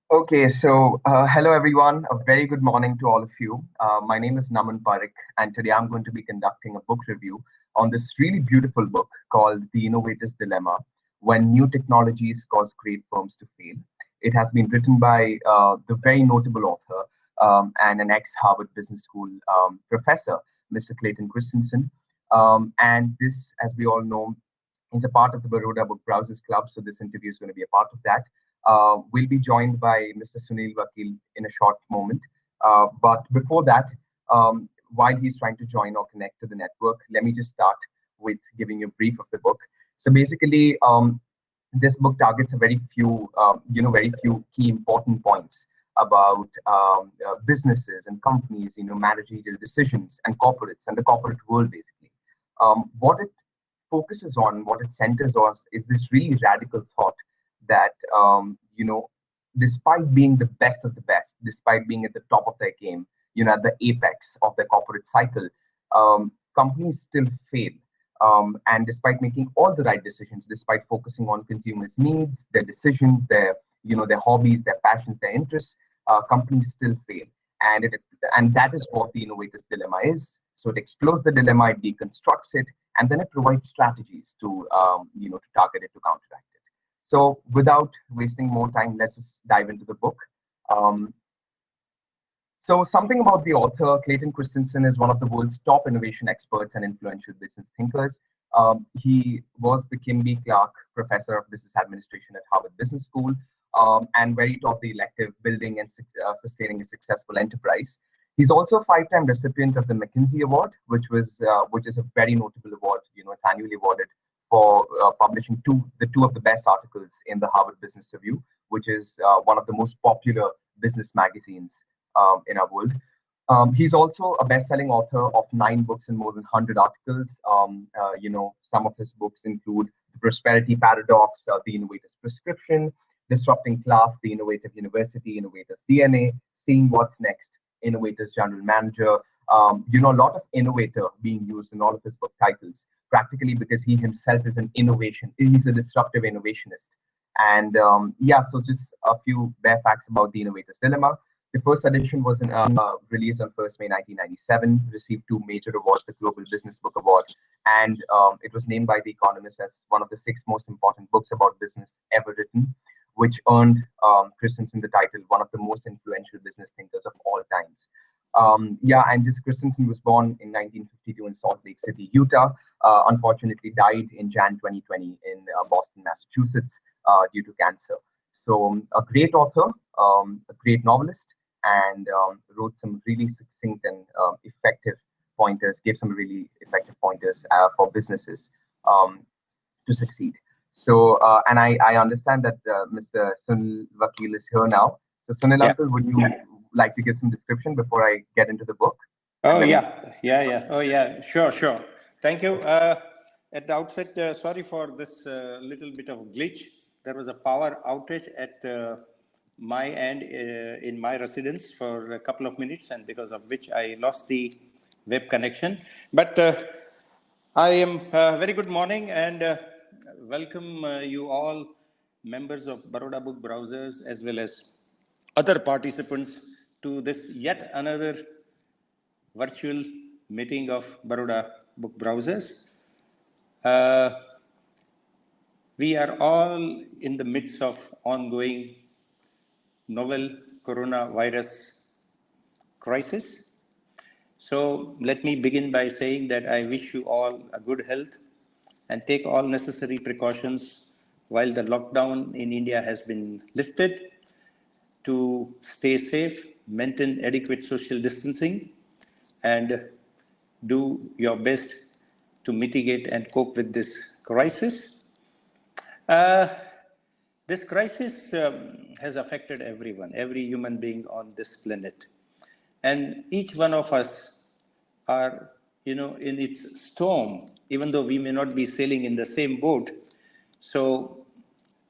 Okay, so hello everyone. A very good morning to all of you. My name is Naman Parekh, and today I'm going to be conducting a book review on this really beautiful book called The Innovator's Dilemma: When New Technologies Cause Great Firms to Fail. It has been written by the very notable author and an ex-Harvard Business School professor, Mr. Clayton Christensen. And this, as we all know, is a part of the Baroda Book Browsers Club. So this interview is going to be a part of that. We'll be joined by Mr. Sunil Vakil in a short moment. But before that, while he's trying to join or connect to the network, let me just start with giving you a brief of the book. So basically, this book targets a very few key important points about businesses and companies, managerial decisions and corporates and the corporate world, basically. What it focuses on, what it centers on, is this really radical thought that despite being the best of the best, despite being at the top of their game, at the apex of their corporate cycle, companies still fail. And despite making all the right decisions, despite focusing on consumers' needs, their decisions, their hobbies, their passions, their interests, companies still fail. And that is what the innovator's dilemma is. So it explores the dilemma, it deconstructs it, and then it provides strategies to target it, to counteract it. So without wasting more time, let's just dive into the book. Um, so something about the author, Clayton Christensen is one of the world's top innovation experts and influential business thinkers. He was the Kimby Clark Professor of Business Administration at Harvard Business School, and where he taught the elective Building and Sustaining a Successful Enterprise. He's also a five-time recipient of the McKinsey Award, which is a very notable award. It's annually awarded for publishing two of the best articles in the Harvard Business Review, which is one of the most popular business magazines in our world. He's also a best-selling author of 9 books and more than 100 articles. Some of his books include The Prosperity Paradox, The Innovator's Prescription, Disrupting Class, The Innovative University, Innovator's DNA, Seeing What's Next, Innovator's General Manager. A lot of innovator being used in all of his book titles, practically because he himself is an innovation. He's a disruptive innovationist. And so just a few bare facts about the Innovator's Dilemma. The first edition was released on 1st May 1997, received 2 major awards, the Global Business Book Award, and it was named by The Economist as one of the 6 most important books about business ever written, which earned Christensen the title one of the most influential business thinkers of all times. And just Christensen was born in 1952 in Salt Lake City, Utah. Unfortunately, died in Jan 2020 in Boston, Massachusetts, due to cancer. So, a great author, a great novelist, and wrote some really succinct and effective pointers, gave some really effective pointers for businesses to succeed. So, and I understand that Mr. Sunil Vakil is here now. So, Sunil Yeah. Uncle, would you like to give some description before I get into the book? Oh, yeah. Oh, yeah. Sure. Thank you. At the outset, sorry for this little bit of glitch. There was a power outage at my end in my residence for a couple of minutes, and because of which I lost the web connection. But I am very good morning and welcome you all, members of Baroda Book Browsers, as well as other participants, to this yet another virtual meeting of Baroda Book Browsers. Uh, we are all in the midst of ongoing novel coronavirus crisis. So let me begin by saying that I wish you all a good health and take all necessary precautions while the lockdown in India has been lifted, to stay safe, maintain adequate social distancing, and do your best to mitigate and cope with this crisis. Uh, this crisis has affected everyone, every human being on this planet. And each one of us are, in its storm, even though we may not be sailing in the same boat. So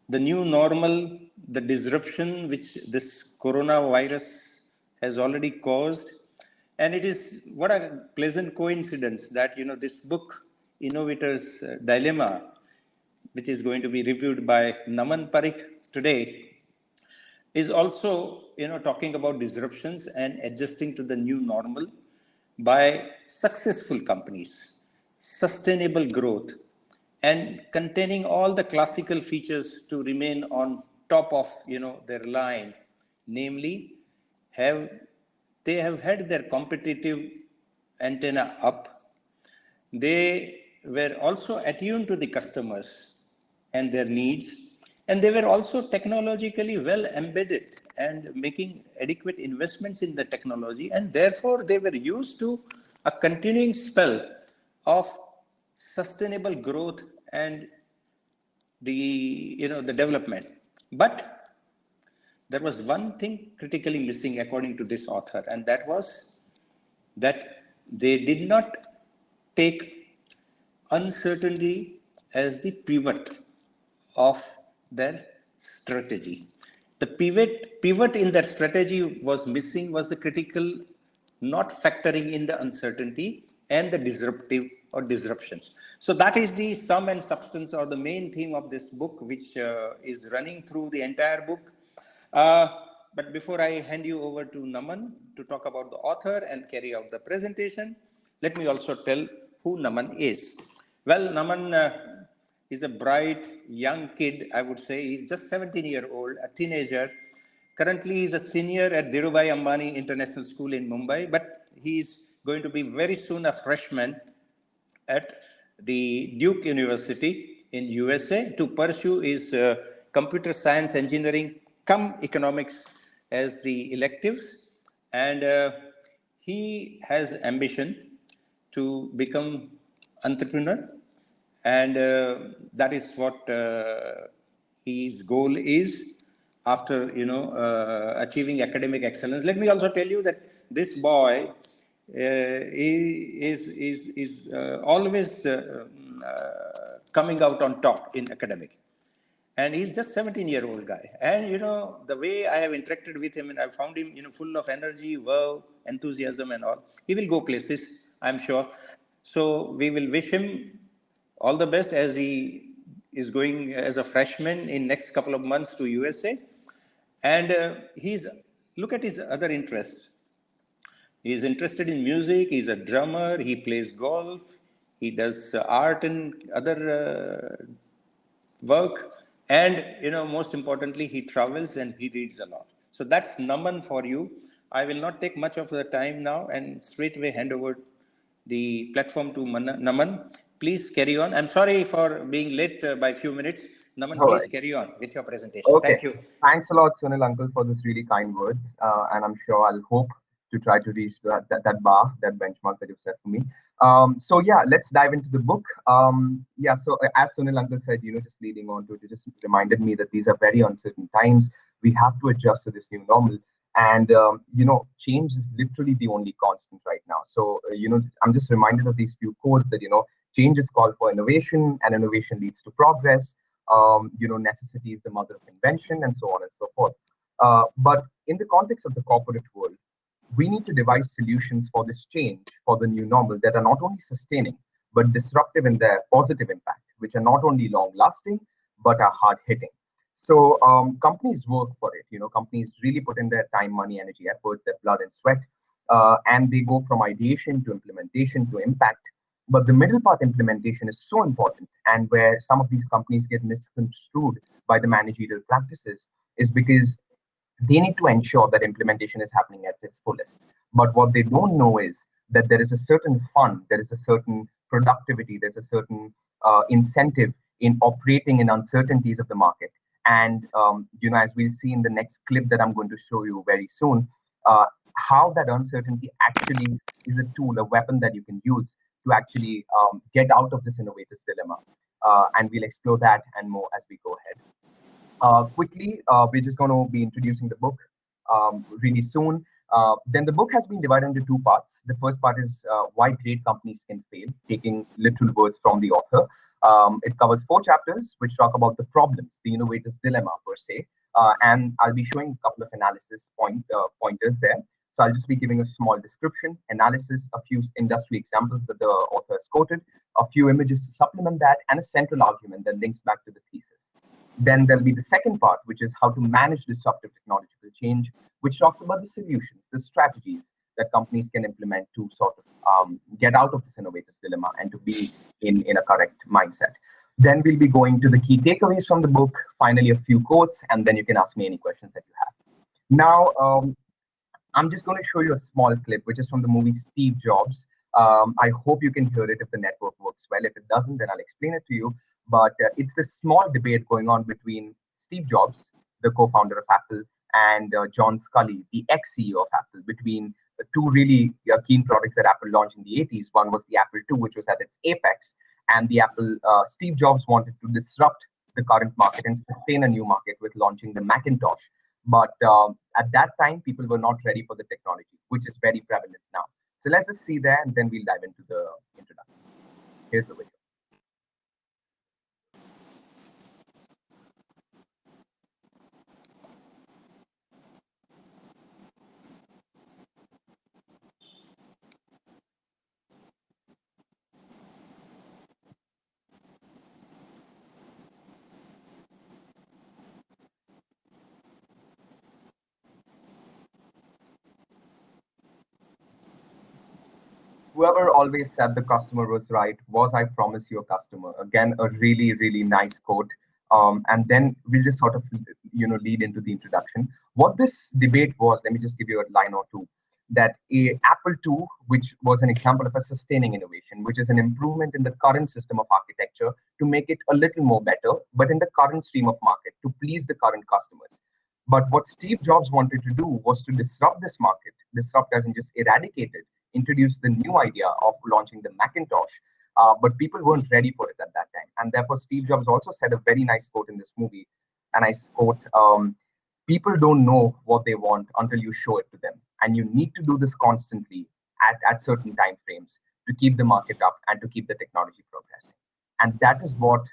the new normal, the disruption which this coronavirus has already caused, and it is what a pleasant coincidence that, this book, Innovator's Dilemma, which is going to be reviewed by Naman Parekh today, is also, talking about disruptions and adjusting to the new normal by successful companies, sustainable growth, and containing all the classical features to remain on top of, their line, namely, have they have had their competitive antenna up. They were also attuned to the customers and their needs, and they were also technologically well embedded and making adequate investments in the technology, and therefore they were used to a continuing spell of sustainable growth and the development. But there was one thing critically missing according to this author, and that was that they did not take uncertainty as the pivot of their strategy. The pivot in their strategy was missing, was the critical not factoring in the uncertainty and the disruptive or disruptions. So that is the sum and substance or the main theme of this book, which is running through the entire book. But before I hand you over to Naman to talk about the author and carry out the presentation, let me also tell who Naman is. Well, Naman is a bright young kid, I would say. He's just 17-year-old, a teenager. Currently, he's a senior at Dhirubhai Ambani International School in Mumbai, but he's going to be very soon a freshman at the Duke University in USA to pursue his computer science engineering cum economics as the electives. And he has ambition to become entrepreneur, and that is what his goal is after achieving academic excellence. Let me also tell you that this boy is always coming out on top in academic, and he's just 17-year-old guy. And the way I have interacted with him, and I found him full of energy, verve, enthusiasm, and all. He will go places, I'm sure. So we will wish him all the best as he is going as a freshman in next couple of months to USA. And look at his other interests. He's interested in music. He's a drummer. He plays golf. He does art and other work. And, most importantly, he travels and he reads a lot. So that's Naman for you. I will not take much of the time now and straight away hand over the platform to Naman. Please carry on. I'm sorry for being late by a few minutes. Naman, All please right. carry on with your presentation. Okay. Thank you. Thanks a lot, Sunil uncle, for this really kind words. And I'm sure I'll hope to try to reach that bar, that benchmark that you've set for me. So yeah, let's dive into the book. Yeah, so as Sunil uncle said, just leading on to it, it just reminded me that these are very uncertain times. We have to adjust to this new normal. And, change is literally the only constant right now. So, I'm just reminded of these few quotes that, change is called for innovation, and innovation leads to progress. Necessity is the mother of invention, and so on and so forth. But in the context of the corporate world, we need to devise solutions for this change, for the new normal, that are not only sustaining, but disruptive in their positive impact, which are not only long lasting, but are hard hitting. So companies work for it. Companies really put in their time, money, energy, efforts, their blood and sweat, and they go from ideation to implementation to impact. But the middle part, implementation, is so important, and where some of these companies get misconstrued by the managerial practices is because they need to ensure that implementation is happening at its fullest. But what they don't know is that there is a certain fun, there is a certain productivity, there's a certain incentive in operating in uncertainties of the market. And as we'll see in the next clip that I'm going to show you very soon, how that uncertainty actually is a tool, a weapon that you can use to actually get out of this innovator's dilemma. And we'll explore that and more as we go ahead. Quickly, we're just going to be introducing the book really soon. Then the book has been divided into two parts. The first part is why great companies can fail, taking literal words from the author. It covers 4 chapters, which talk about the problems, the innovator's dilemma per se. And I'll be showing a couple of analysis pointers there. So I'll just be giving a small description, analysis, a few industry examples that the author has quoted, a few images to supplement that, and a central argument that links back to the thesis. Then there'll be the second part, which is how to manage disruptive technological change, which talks about the solutions, the strategies that companies can implement to sort of get out of this innovator's dilemma and to be in a correct mindset. Then we'll be going to the key takeaways from the book, finally, a few quotes, and then you can ask me any questions that you have. Now, I'm just going to show you a small clip, which is from the movie Steve Jobs. I hope you can hear it if the network works well. If it doesn't, then I'll explain it to you. But it's this small debate going on between Steve Jobs, the co-founder of Apple, and John Sculley, the ex-CEO of Apple, between the two really keen products that Apple launched in the 80s. One was the Apple II, which was at its apex, and the Apple, Steve Jobs wanted to disrupt the current market and sustain a new market with launching the Macintosh. But at that time, people were not ready for the technology, which is very prevalent now. So let's just see there, and then we'll dive into the introduction. Here's the video. Whoever always said the customer was right was I promise you a customer. Again, a really, really nice quote. And then we'll just sort of, lead into the introduction. What this debate was, let me just give you a line or two, that a Apple II, which was an example of a sustaining innovation, which is an improvement in the current system of architecture to make it a little more better, but in the current stream of market to please the current customers. But what Steve Jobs wanted to do was to disrupt this market, disrupt as in just eradicate it, introduced the new idea of launching the Macintosh, but people weren't ready for it at that time. And therefore, Steve Jobs also said a very nice quote in this movie, and I quote, people don't know what they want until you show it to them. And you need to do this constantly at certain time frames to keep the market up and to keep the technology progressing. And that is what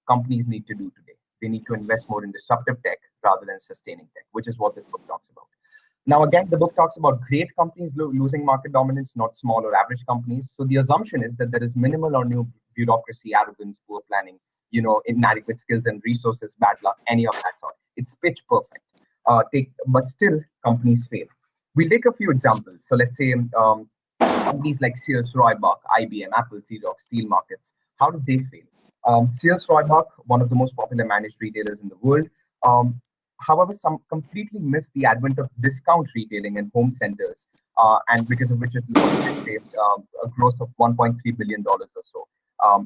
companies need to do today. They need to invest more in disruptive tech rather than sustaining tech, which is what this book talks about. Now, again, the book talks about great companies losing market dominance, not small or average companies. So the assumption is that there is minimal or no bureaucracy, arrogance, poor planning, inadequate skills and resources, bad luck, any of that sort. It's pitch perfect. But still, companies fail. We'll take a few examples. So let's say companies like Sears, Roebuck, IBM, Apple, Xerox, Steel Markets. How did they fail? Sears, Roebuck, one of the most popular managed retailers in the world. However, some completely missed the advent of discount retailing and home centers, and because of which it faced a growth of $1.3 billion or so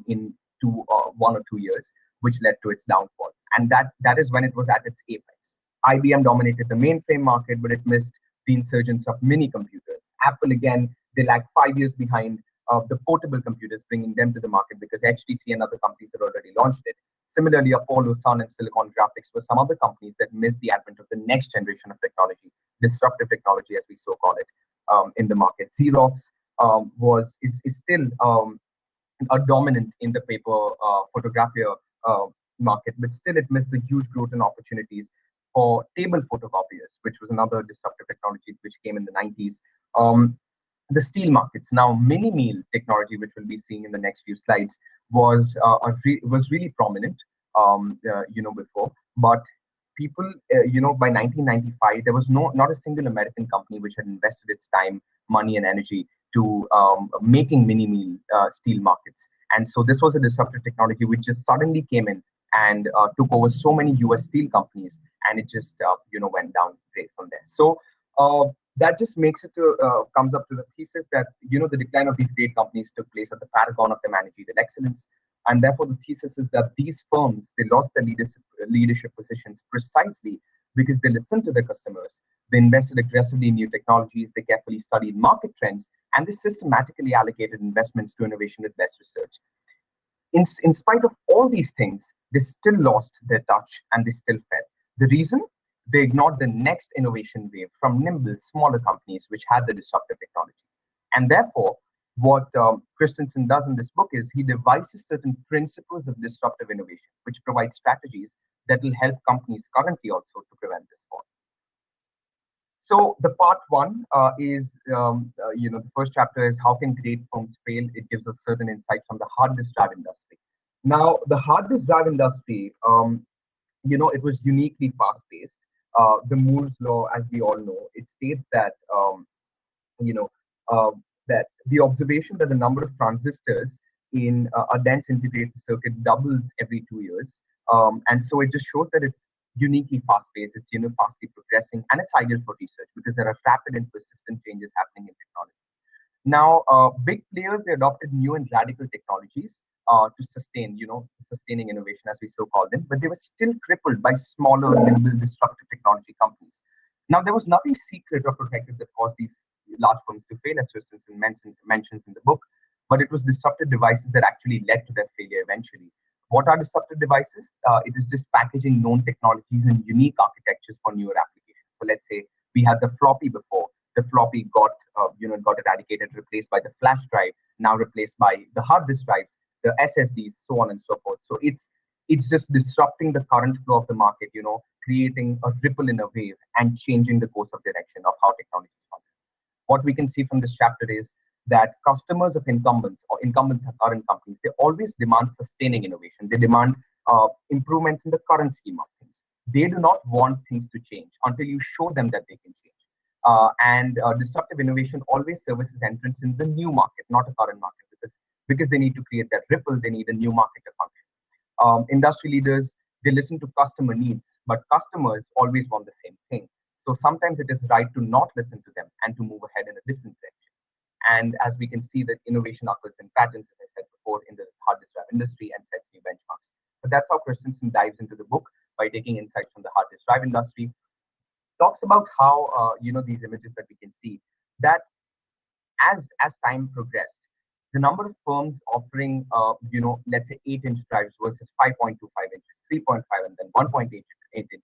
in 1 or 2 years, which led to its downfall. And that is when it was at its apex. IBM dominated the mainframe market, but it missed the insurgence of mini computers. Apple, again, they lagged 5 years behind the portable computers, bringing them to the market because HTC and other companies had already launched it. Similarly, Apollo, Sun, and Silicon Graphics were some other companies that missed the advent of the next generation of technology, disruptive technology, as we so call it, in the market. Xerox is still a dominant in the paper photography market, but still it missed the huge growth and opportunities for table photocopiers, which was another disruptive technology which came in the 90s. The steel markets. Now, mini meal technology, which we'll be seeing in the next few slides, was really prominent, before. But people, by 1995, there was not a single American company which had invested its time, money, and energy to making mini meal steel markets. And so this was a disruptive technology which just suddenly came in and took over so many US steel companies, and it just went down great from there. So that just makes it comes up to the thesis that the decline of these great companies took place at the paragon of their managerial excellence, and therefore the thesis is that these firms, they lost their leadership positions precisely because they listened to their customers, they invested aggressively in new technologies, they carefully studied market trends, and they systematically allocated investments to innovation with less research. In spite of all these things, they still lost their touch and they still fell. The reason? They ignored the next innovation wave from nimble, smaller companies which had the disruptive technology. And therefore, what Christensen does in this book is he devises certain principles of disruptive innovation, which provide strategies that will help companies currently also to prevent this fall. So the part one is, the first chapter is how can great firms fail? It gives us certain insights from the hard disk drive industry. Now, the hard disk drive industry, it was uniquely fast-paced. The Moore's law, as we all know, it states that you know, uh, that the observation that the number of transistors in a dense integrated circuit doubles every 2 years. And so it just shows that it's uniquely fast-paced, it's fastly progressing, and it's ideal for research because there are rapid and persistent changes happening in technology. Now, big players, they adopted new and radical technologies to sustaining innovation, as we so call them, but they were still crippled by smaller, nimble, disruptive technology companies. Now, there was nothing secret or protected that caused these large firms to fail, as Christensen mentions in the book, but it was disruptive devices that actually led to their failure eventually. What are disruptive devices? It is just packaging known technologies and unique architectures for newer applications. So let's say we had the floppy before. The floppy got eradicated, replaced by the flash drive, now replaced by the hard disk drives, the SSDs, so on and so forth. So it's just disrupting the current flow of the market, creating a ripple in a wave and changing the course of direction of how technology is functioning. What we can see from this chapter is that customers of incumbents or incumbents of current companies, they always demand sustaining innovation. They demand improvements in the current scheme of things. They do not want things to change until you show them that they can change. And disruptive innovation always services entrance in the new market, not a current market, because they need to create that ripple, they need a new market to function. Industry leaders, they listen to customer needs, but customers always want the same thing. So sometimes it is right to not listen to them and to move ahead in a different direction. And as we can see, that innovation occurs in patterns, as I said before, in the hard disk drive industry and sets new benchmarks. So that's how Christensen dives into the book by taking insights from the hard disk drive industry, talks about how these images that we can see, that as time progressed, the number of firms offering let's say 8-inch drives versus 5.25 inches, 3.5, and then 1.8 inches,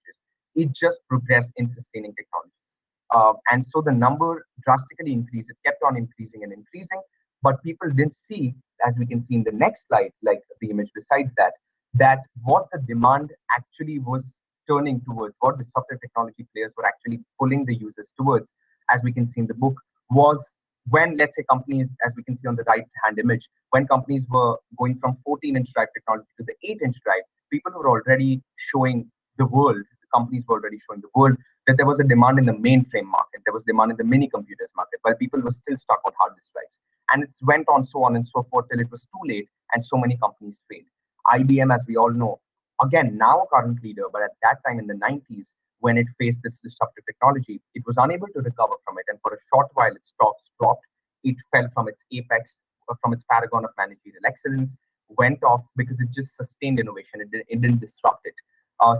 it just progressed in sustaining technologies. And so the number drastically increased. It kept on increasing and increasing, but people didn't see, as we can see in the next slide, like the image besides that, that what the demand actually was turning towards, what disruptive technology players were actually pulling the users towards, as we can see in the book, was when, let's say, companies, as we can see on the right hand image, when companies were going from 14-inch drive technology to the 8-inch drive, people were already showing the world, the companies were already showing the world that there was a demand in the mainframe market, there was demand in the mini computers market, while people were still stuck on hard disk drives. And it went on so on and so forth till it was too late and so many companies failed. IBM, as we all know, again, now a current leader, but at that time in the 90s, when it faced this disruptive technology, it was unable to recover from it. And for a short while, its stocks dropped. It fell from its apex, from its paragon of managerial excellence, went off because it just sustained innovation. It didn't disrupt it.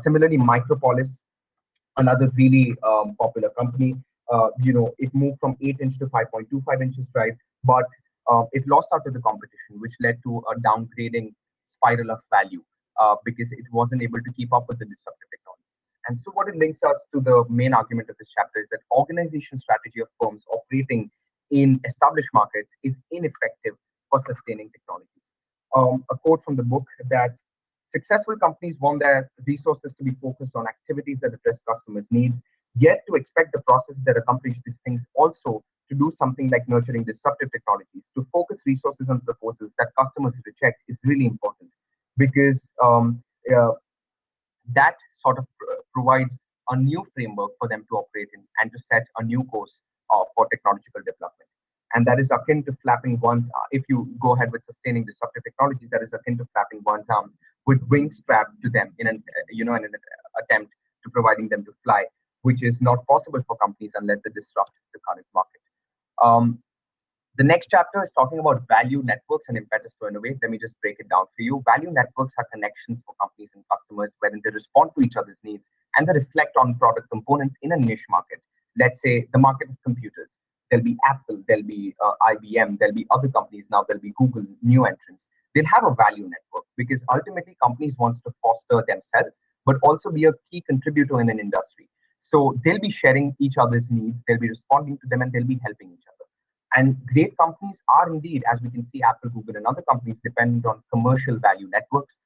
Similarly, Micropolis, another really popular company, it moved from 8-inch to 5.25 inches drive, but it lost out to the competition, which led to a downgrading spiral of value because it wasn't able to keep up with the disruptive technologies. And so what it links us to the main argument of this chapter is that organization strategy of firms operating in established markets is ineffective for sustaining technologies. A quote from the book that successful companies want their resources to be focused on activities that address customers' needs, yet to expect the process that accomplish these things also to do something like nurturing disruptive technologies, to focus resources on proposals that customers reject is really important because that sort of provides a new framework for them to operate in and to set a new course for technological development. And that is akin to flapping one's, if you go ahead with sustaining disruptive technologies, that is akin to flapping one's arms with wings strapped to them in an attempt to providing them to fly, which is not possible for companies unless they disrupt the current market. The next chapter is talking about value networks and impetus to innovate. Let me just break it down for you. Value networks are connections for companies and customers wherein they respond to each other's needs and they reflect on product components in a niche market. Let's say the market of computers. There'll be Apple, there'll be IBM, there'll be other companies now, there'll be Google, new entrants. They'll have a value network because ultimately companies want to foster themselves, but also be a key contributor in an industry. So they'll be sharing each other's needs, they'll be responding to them, and they'll be helping each other. And great companies are indeed, as we can see, Apple, Google, and other companies dependent on commercial value networks,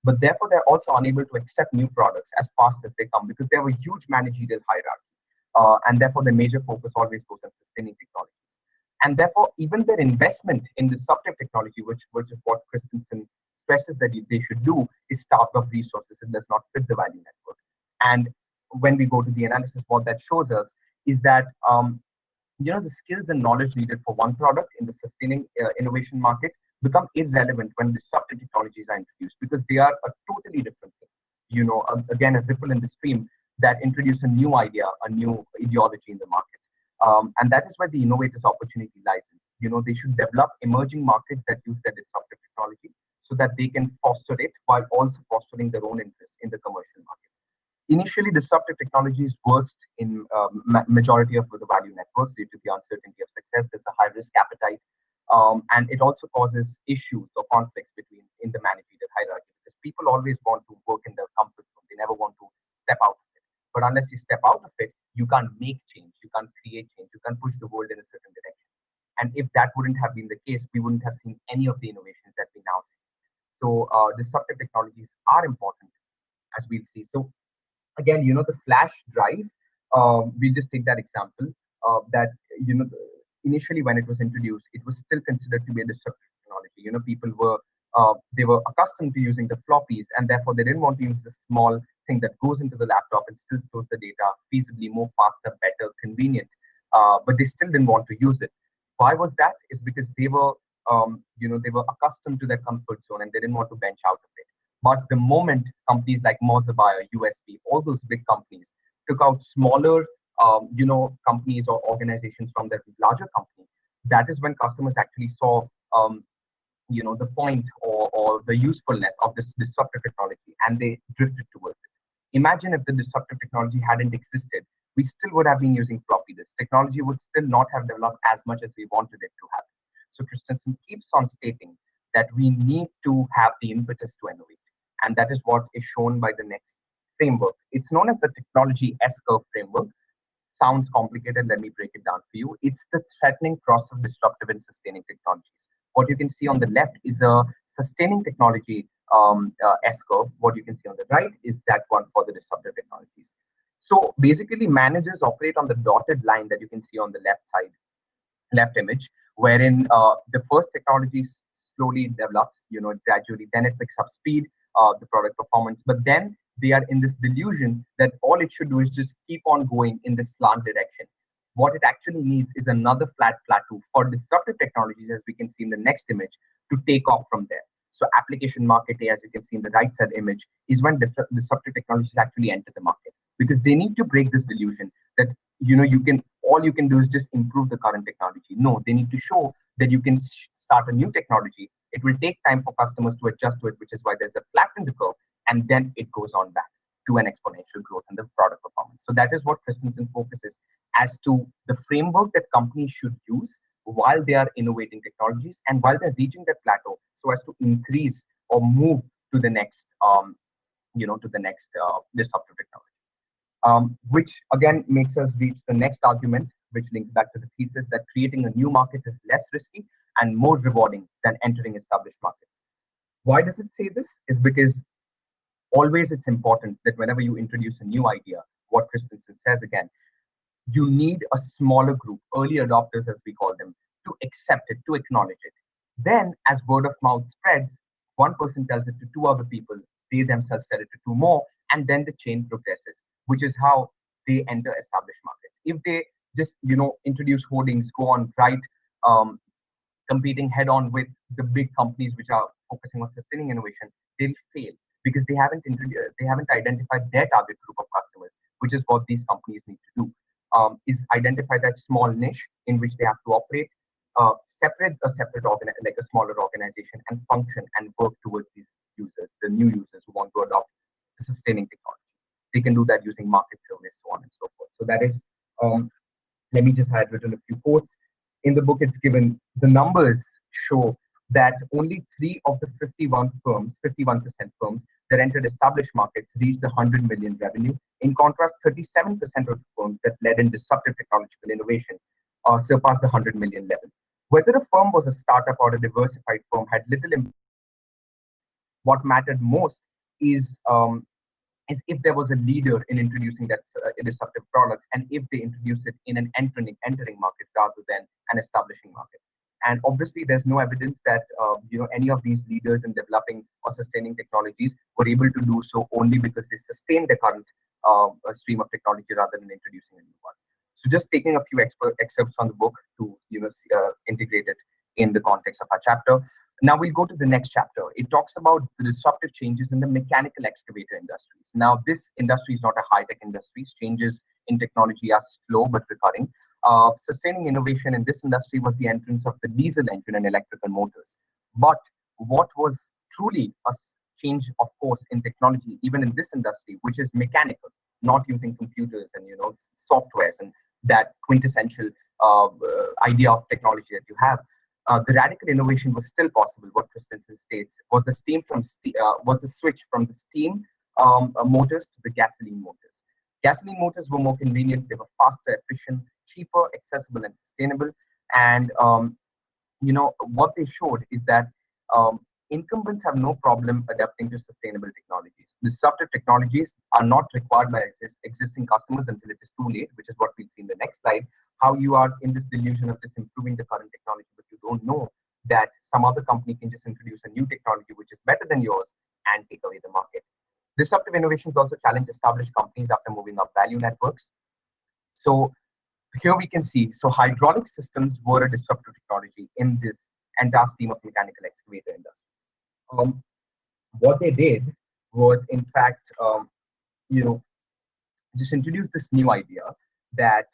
but therefore they're also unable to accept new products as fast as they come because they have a huge managerial hierarchy. And therefore their major focus always goes on sustaining technologies. And therefore, even their investment in disruptive technology, which is what Christensen stresses that they should do is starved of resources and does not fit the value network. And when we go to the analysis, what that shows us is that the skills and knowledge needed for one product in the sustaining innovation market become irrelevant when disruptive technologies are introduced, because they are a totally different thing. Again, a ripple in the stream that introduce a new idea, a new ideology in the market. And that is where the innovators' opportunity lies in. They should develop emerging markets that use their disruptive technology so that they can foster it while also fostering their own interests in the commercial market. Initially, disruptive technologies worst in majority of the value networks due to the uncertainty of success. There's a high risk appetite, and it also causes issues or conflicts in the managerial hierarchy, because people always want to work in their comfort zone. They never want to step out of it. But unless you step out of it, you can't make change, you can't create change, you can't push the world in a certain direction. And if that wouldn't have been the case, we wouldn't have seen any of the innovations that we now see. So disruptive technologies are important, as we'll see. So again, the flash drive, we'll just take that example, that, initially when it was introduced, it was still considered to be a disruptive technology. People were, they were accustomed to using the floppies, and therefore they didn't want to use the small thing that goes into the laptop and still stores the data feasibly, more faster, better, convenient. But they still didn't want to use it. Why was that? Is because they were, they were accustomed to their comfort zone and they didn't want to bench out of it. But the moment companies like Mozilla or USB, all those big companies took out smaller, companies or organizations from their larger company, that is when customers actually saw, the point or the usefulness of this disruptive technology, and they drifted towards it. Imagine if the disruptive technology hadn't existed, we still would have been using floppy disk. Technology would still not have developed as much as we wanted it to have. So Christensen keeps on stating that we need to have the impetus to innovate. And that is what is shown by the next framework. It's known as the technology S-curve framework. Sounds complicated. Let me break it down for you. It's the threatening cross of disruptive and sustaining technologies. What you can see on the left is a sustaining technology S-curve. What you can see on the right is that one for the disruptive technologies. So basically, managers operate on the dotted line that you can see on the left side, left image, wherein the first technology slowly develops, gradually, then it picks up speed, the product performance, but then they are in this delusion that all it should do is just keep on going in this slant direction. What it actually needs is another flat plateau for disruptive technologies, as we can see in the next image, to take off from there. So application market A, as you can see in the right side image, is when disruptive technologies actually enter the market, because they need to break this delusion that all you can do is just improve the current technology. No, they need to show that you can start a new technology. It will take time for customers to adjust to it, which is why there's a flat in the curve, and then it goes on back to an exponential growth in the product performance. So that is what Christensen focuses as to the framework that companies should use while they are innovating technologies and while they're reaching that plateau, so as to increase or move to the next, disruptive technology. Which again makes us reach the next argument, which links back to the thesis that creating a new market is less risky and more rewarding than entering established markets. Why does it say this? Is because always it's important that whenever you introduce a new idea, what Christensen says again, you need a smaller group, early adopters as we call them, to accept it, to acknowledge it. Then as word of mouth spreads, one person tells it to two other people, they themselves tell it to two more, and then the chain progresses, which is how they enter established markets. If they just, introduce hoardings, go on, write, competing head on with the big companies which are focusing on sustaining innovation, they'll fail because they haven't identified their target group of customers, which is what these companies need to do. Is identify that small niche in which they have to operate, separate like a smaller organization, and function and work towards these users, the new users who want to adopt the sustaining technology. They can do that using market surveys, so on and so forth. So that is, let me just had written a few quotes. In the book, it's given the numbers show that only 3 of the 51 firms, 51% firms that entered established markets reached the 100 million revenue. In contrast, 37% of the firms that led in disruptive technological innovation surpassed the 100 million level. Whether a firm was a startup or a diversified firm had little impact. What mattered most is if there was a leader in introducing that disruptive products, and if they introduce it in an entering market rather than an establishing market. And obviously, there's no evidence that any of these leaders in developing or sustaining technologies were able to do so only because they sustained the current stream of technology rather than introducing a new one. So, just taking a few excerpts from the book to integrate it in the context of our chapter. Now we'll go to the next chapter. It talks about the disruptive changes in the mechanical excavator industries. Now, this industry is not a high-tech industry. Changes in technology are slow but recurring. Sustaining innovation in this industry was the entrance of the diesel engine and electrical motors. But what was truly a change, of course, in technology, even in this industry, which is mechanical, not using computers and softwares and that quintessential idea of technology that you have. The radical innovation was still possible. What Christensen states was the switch from the steam motors to the gasoline motors. Gasoline motors were more convenient. They were faster, efficient, cheaper, accessible, and sustainable. And what they showed is that incumbents have no problem adapting to sustainable technologies. Disruptive technologies are not required by existing customers until it is too late, which is what we'll see in the next slide. How you are in this delusion of just improving the current technology, but you don't know that some other company can just introduce a new technology which is better than yours and take away the market. Disruptive innovations also challenge established companies after moving up value networks. So here we can see, so hydraulic systems were a disruptive technology in this entire stream of mechanical excavator industries. What they did was, in fact, just introduce this new idea that,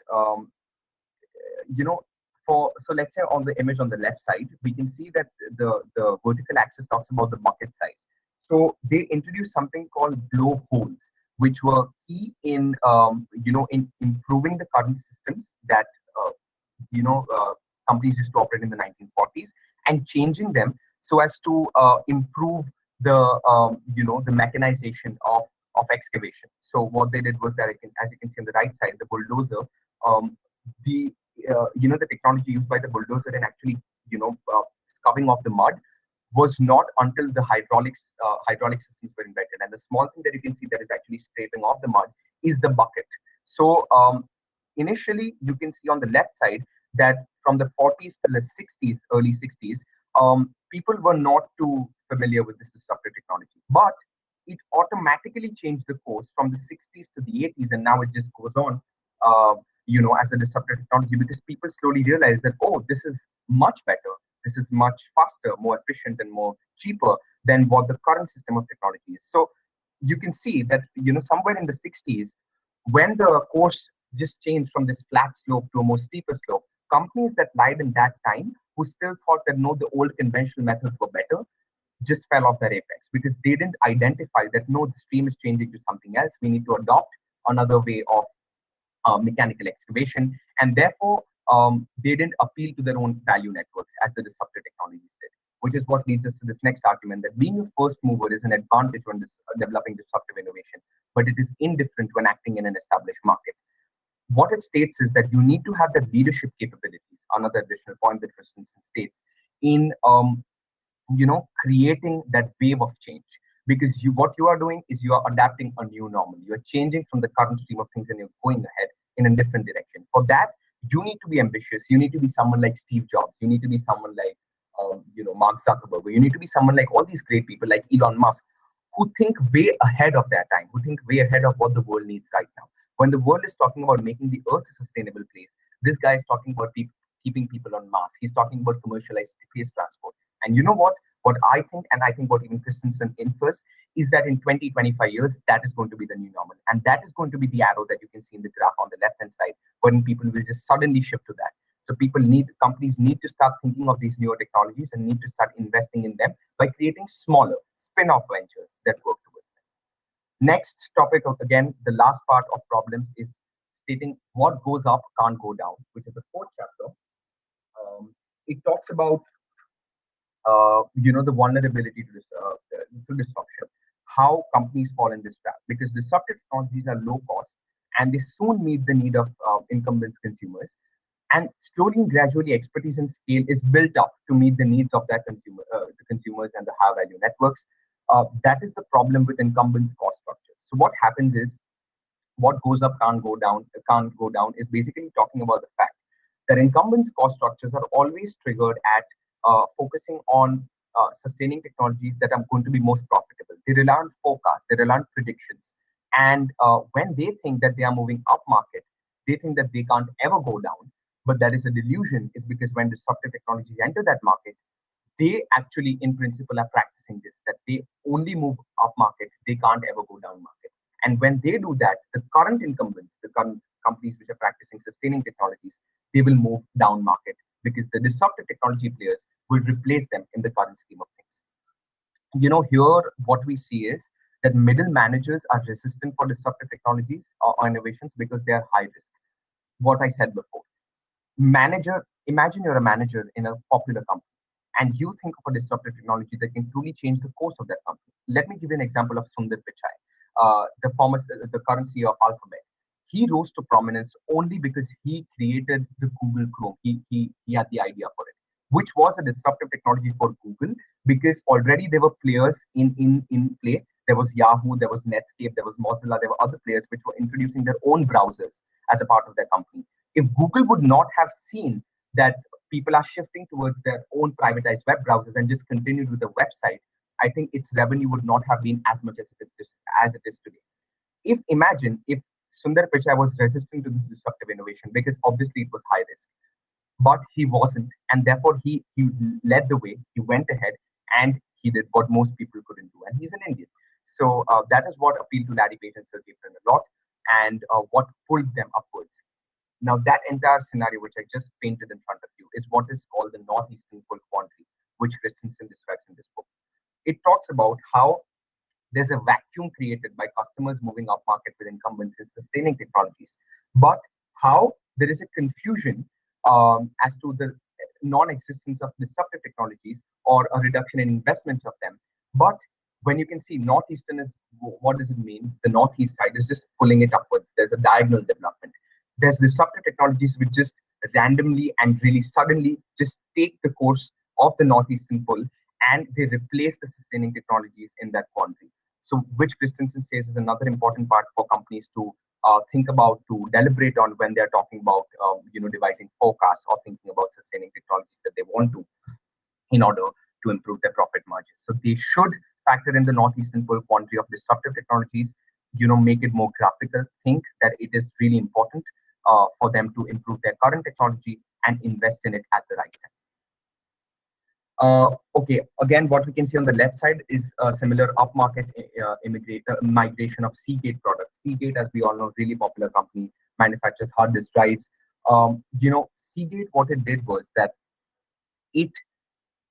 so let's say on the image on the left side, we can see that the vertical axis talks about the bucket size. So they introduced something called blow holes, which were key in in improving the current systems that companies used to operate in the 1940s, and changing them so as to improve the mechanization of excavation. So what they did was that, as you can see on the right side, the bulldozer, the the technology used by the bulldozer in actually scrubbing off the mud was not until the hydraulic systems were invented. And the small thing that you can see that is actually scraping off the mud is the bucket. So initially, you can see on the left side that from the 40s to the 60s, early 60s, people were not too familiar with this disruptive technology. But it automatically changed the course from the 60s to the 80s, and now it just goes on, as a disruptive technology, because people slowly realize that, oh, this is much better. This is much faster, more efficient, and more cheaper than what the current system of technology is. So you can see that, somewhere in the 60s, when the course just changed from this flat slope to a more steeper slope, companies that lied in that time, who still thought that no, the old conventional methods were better, just fell off their apex, because they didn't identify that no, the stream is changing to something else. We need to adopt another way of mechanical excavation, and therefore they didn't appeal to their own value networks as the disruptive technologies did, which is what leads us to this next argument, that being a first mover is an advantage when developing disruptive innovation, but it is indifferent when acting in an established market. What it states is that you need to have the leadership capabilities, another additional point that Christensen states, in creating that wave of change. Because what you are doing is you are adapting a new normal. You are changing from the current stream of things and you're going ahead in a different direction. For that, you need to be ambitious. You need to be someone like Steve Jobs. You need to be someone like, Mark Zuckerberg. You need to be someone like all these great people like Elon Musk, who think way ahead of their time, who think way ahead of what the world needs right now. When the world is talking about making the earth a sustainable place, this guy is talking about keeping people on Mars. He's talking about commercialized space transport. And you know what? What I think, and I think what even Christensen infers, is that in 20, 25 years, that is going to be the new normal. And that is going to be the arrow that you can see in the graph on the left-hand side, when people will just suddenly shift to that. So companies need to start thinking of these newer technologies and need to start investing in them by creating smaller spin-off ventures that work towards them. Next topic, again, the last part of problems is stating what goes up can't go down, which is the fourth chapter. It talks about the vulnerability to disruption, how companies fall in this trap, because disruptive technologies are low cost and they soon meet the need of incumbents consumers, and slowly and gradually expertise and scale is built up to meet the needs of the consumers and the high value networks. That is the problem with incumbents cost structures. So what happens is, what goes up can't go down is basically talking about the fact Their incumbents' cost structures are always triggered at focusing on sustaining technologies that are going to be most profitable. They rely on forecasts, they rely on predictions. And when they think that they are moving up market, they think that they can't ever go down. But that is a delusion, is because when disruptive technologies enter that market, they actually, in principle, are practicing this, that they only move up market, they can't ever go down market. And when they do that, the current incumbents, the current companies which are practicing sustaining technologies, they will move down market because the disruptive technology players will replace them in the current scheme of things. Here what we see is that middle managers are resistant for disruptive technologies or innovations because they are high risk. What I said before, imagine you're a manager in a popular company and you think of a disruptive technology that can truly change the course of that company. Let me give you an example of Sundar Pichai, the current CEO of Alphabet. He rose to prominence only because he created the Google Chrome. He had the idea for it, which was a disruptive technology for Google, because already there were players in play. There was Yahoo, there was Netscape, there was Mozilla, there were other players which were introducing their own browsers as a part of their company. If Google would not have seen that people are shifting towards their own privatized web browsers and just continued with the website, I think its revenue would not have been as much as it is today. Imagine if Sundar Pichai was resistant to this disruptive innovation, because obviously it was high risk, but he wasn't, and therefore he led the way. He went ahead and he did what most people couldn't do, and he's an Indian. So that is what appealed to Larry Page and Sergey Brin a lot, and what pulled them upwards. Now, that entire scenario, which I just painted in front of you, is what is called the Northeastern Pull Quandary, which Christensen describes in this book. It talks about how there's a vacuum created by customers moving up market with incumbents in sustaining technologies, but how there is a confusion as to the non-existence of disruptive technologies or a reduction in investments of them. But when you can see Northeastern is, what does it mean? The Northeast side is just pulling it upwards. There's a diagonal development. There's disruptive technologies which just randomly and really suddenly just take the course of the Northeastern pull, and they replace the sustaining technologies in that quandary. So, which Christensen says is another important part for companies to think about, to deliberate on when they're talking about, devising forecasts or thinking about sustaining technologies that they want to, in order to improve their profit margins. So they should factor in the Northeastern pull quantity of disruptive technologies, make it more graphical, think that it is really important for them to improve their current technology and invest in it at the right time. Okay, again, what we can see on the left side is a similar upmarket migration of Seagate products. Seagate, as we all know, really popular company, manufactures hard disk drives. Seagate, what it did was that it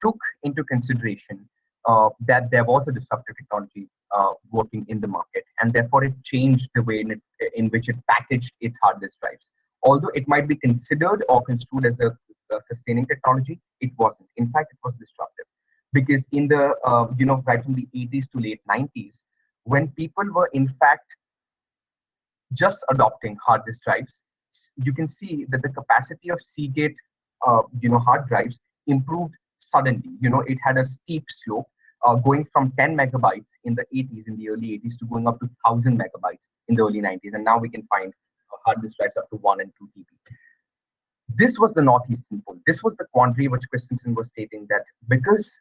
took into consideration that there was a disruptive technology working in the market, and therefore it changed the way in which it packaged its hard disk drives. Although it might be considered or construed as a sustaining technology, it wasn't. In fact, it was disruptive, because in the right from the 80s to late 90s, when people were in fact just adopting hard disk drives, you can see that the capacity of Seagate hard drives improved suddenly. It had a steep slope, going from 10 megabytes in the 80s, in the early 80s, to going up to 1,000 megabytes in the early 90s. And now we can find hard disk drives up to 1 and 2 TB. This was the Northeastern pull. This was the quandary which Christensen was stating, that because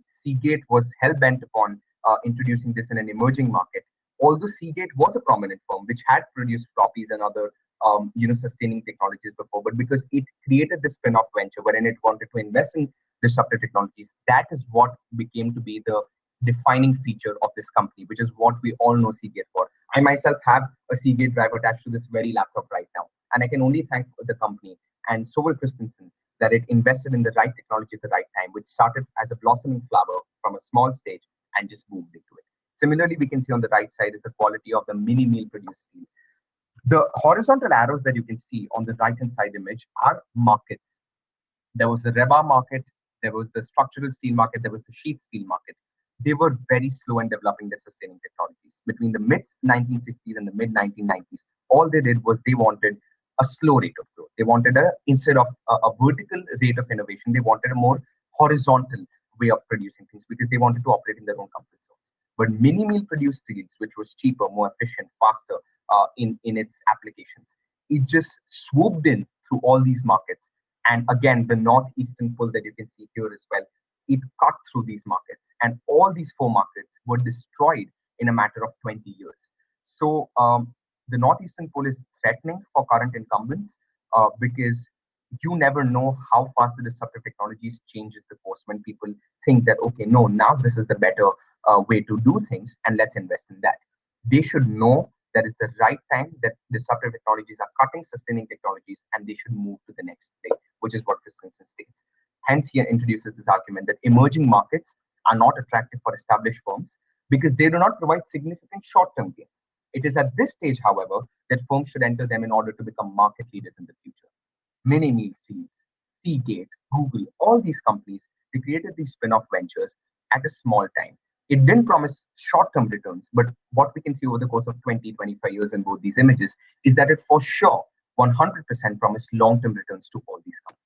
Seagate was hell-bent upon introducing this in an emerging market, although Seagate was a prominent firm which had produced floppies and other sustaining technologies before, but because it created this spin-off venture wherein it wanted to invest in disruptive technologies, that is what became to be the defining feature of this company, which is what we all know Seagate for. I myself have a Seagate drive attached to this very laptop right now, and I can only thank the company, and so will Christensen, that it invested in the right technology at the right time, which started as a blossoming flower from a small stage and just moved into it. Similarly, we can see on the right side is the quality of the mini meal produced steel. The horizontal arrows that you can see on the right-hand side image are markets. There was the rebar market, there was the structural steel market, there was the sheet steel market. They were very slow in developing their sustaining technologies. Between the mid-1960s and the mid-1990s, all they did was they wanted a slow rate of growth. They wanted instead of a vertical rate of innovation, they wanted a more horizontal way of producing things, because they wanted to operate in their own comfort zones. But mini meal produced steels, which was cheaper, more efficient, faster in its applications, it just swooped in through all these markets And again, the northeastern pull that you can see here as well, it cut through these markets. And all these four markets were destroyed in a matter of 20 years. So the northeastern pull is threatening for current incumbents because you never know how fast the disruptive technologies changes the course when people think that, okay, no, now this is the better way to do things and let's invest in that. They should know that it's the right time that disruptive technologies are cutting sustaining technologies and they should move to the next thing, which is what Christensen states. Hence, he introduces this argument that emerging markets are not attractive for established firms because they do not provide significant short-term gains. It is at this stage, however, that firms should enter them in order to become market leaders in the future. Mini Meal Seeds, Seagate, Google, all these companies, they created these spin-off ventures at a small time. It didn't promise short-term returns, but what we can see over the course of 20, 25 years in both these images is that it for sure 100% promised long-term returns to all these companies.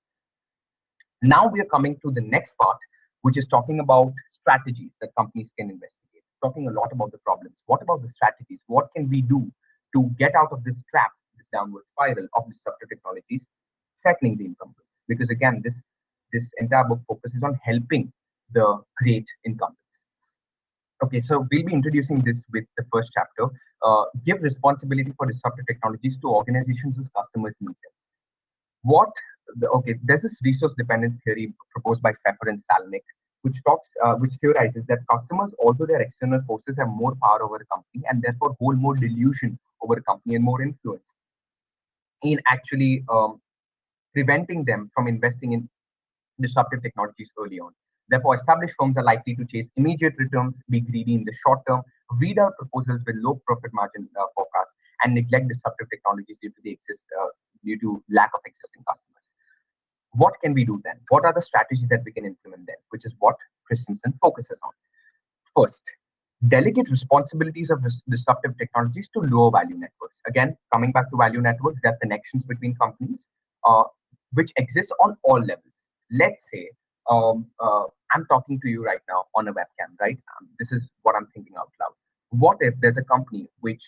Now we are coming to the next part, which is talking about strategies that companies can investigate. Talking a lot about the problems. What about the strategies? What can we do to get out of this trap, this downward spiral of disruptive technologies threatening the incumbents? Because again, this entire book focuses on helping the great incumbents. Okay, so we'll be introducing this with the first chapter. Give responsibility for disruptive technologies to organizations whose customers need them. Okay, there's this resource dependence theory proposed by Pfeffer and Salnick, which theorizes that customers, although they're external forces, have more power over a company and therefore hold more delusion over a company and more influence in actually preventing them from investing in disruptive technologies early on. Therefore, established firms are likely to chase immediate returns, be greedy in the short term, weed out proposals with low profit margin forecasts, and neglect disruptive technologies due to lack of existing customers. What can we do then? What are the strategies that we can implement then? Which is what Christensen focuses on. First, delegate responsibilities of disruptive technologies to lower value networks. Again, coming back to value networks, there are connections between companies which exist on all levels. Let's say I'm talking to you right now on a webcam, right? This is what I'm thinking out loud. What if there's a company which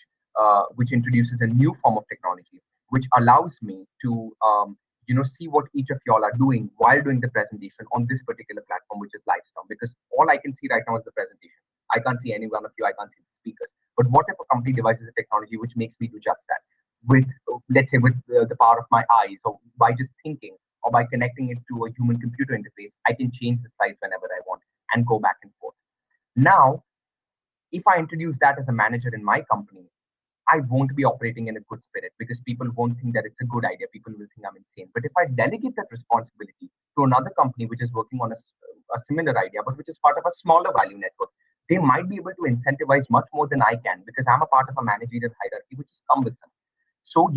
introduces a new form of technology which allows me to see what each of y'all are doing while doing the presentation on this particular platform, which is Livestorm, because all I can see right now is the presentation. I can't see any one of you. I can't see the speakers. But what if a company devises a technology which makes me do just that with, let's say, with the power of my eyes, or by just thinking, or by connecting it to a human computer interface, I can change the slides whenever I want and go back and forth. Now, if I introduce that as a manager in my company, I won't be operating in a good spirit because people won't think that it's a good idea. People will think I'm insane. But if I delegate that responsibility to another company which is working on a similar idea, but which is part of a smaller value network, they might be able to incentivize much more than I can because I'm a part of a managerial hierarchy, which is cumbersome. So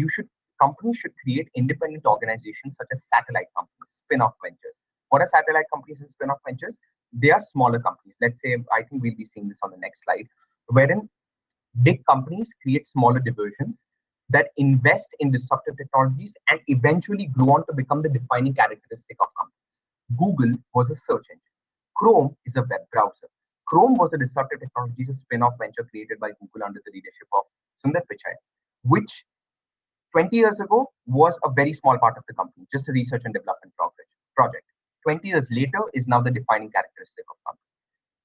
companies should create independent organizations such as satellite companies, spin-off ventures. What are satellite companies and spin-off ventures? They are smaller companies. Let's say, I think we'll be seeing this on the next slide, wherein big companies create smaller divisions that invest in disruptive technologies and eventually grow on to become the defining characteristic of companies. Google was a search engine. Chrome is a web browser. Chrome was a disruptive technologies, a spin-off venture created by Google under the leadership of Sundar Pichai, which 20 years ago was a very small part of the company, just a research and development project. 20 years later is now the defining characteristic of company.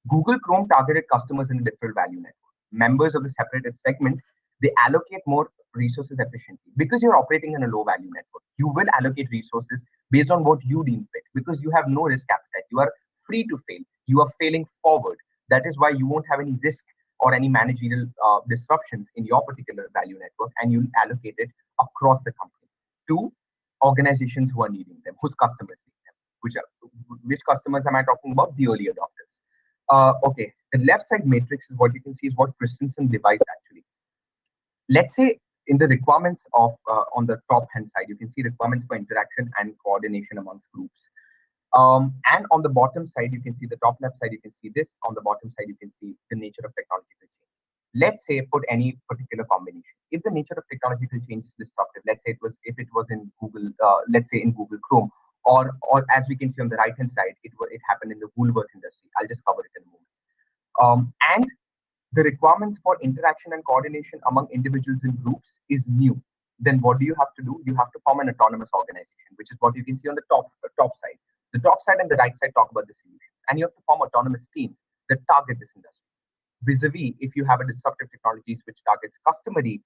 Google Chrome targeted customers in a different value network. Members of the separated segment, they allocate more resources efficiently. Because you're operating in a low value network, you will allocate resources based on what you deem fit because you have no risk appetite. You are free to fail. You are failing forward. That is why you won't have any risk or any managerial disruptions in your particular value network, and you'll allocate it across the company to organizations who are needing them, whose customers need them. Which customers am I talking about? The early adopters. Okay, the left side matrix is what you can see is what Christensen devised actually. Let's say in the requirements of on the top hand side, you can see requirements for interaction and coordination amongst groups. And on the bottom side, you can see the top left side, you can see this. On the bottom side, you can see the nature of technological change. Let's say put any particular combination. If the nature of technological change is disruptive, let's say if it was in Google, let's say in Google Chrome, or as we can see on the right hand side, it happened in the Woolworth industry. I'll just cover it in a moment. And the requirements for interaction and coordination among individuals and groups is new. then what do you have to do? You have to form an autonomous organization, which is what you can see on the top side. The top side and the right side talk about the solutions, and you have to form autonomous teams that target this industry. Vis-a-vis, if you have a disruptive technologies which targets customary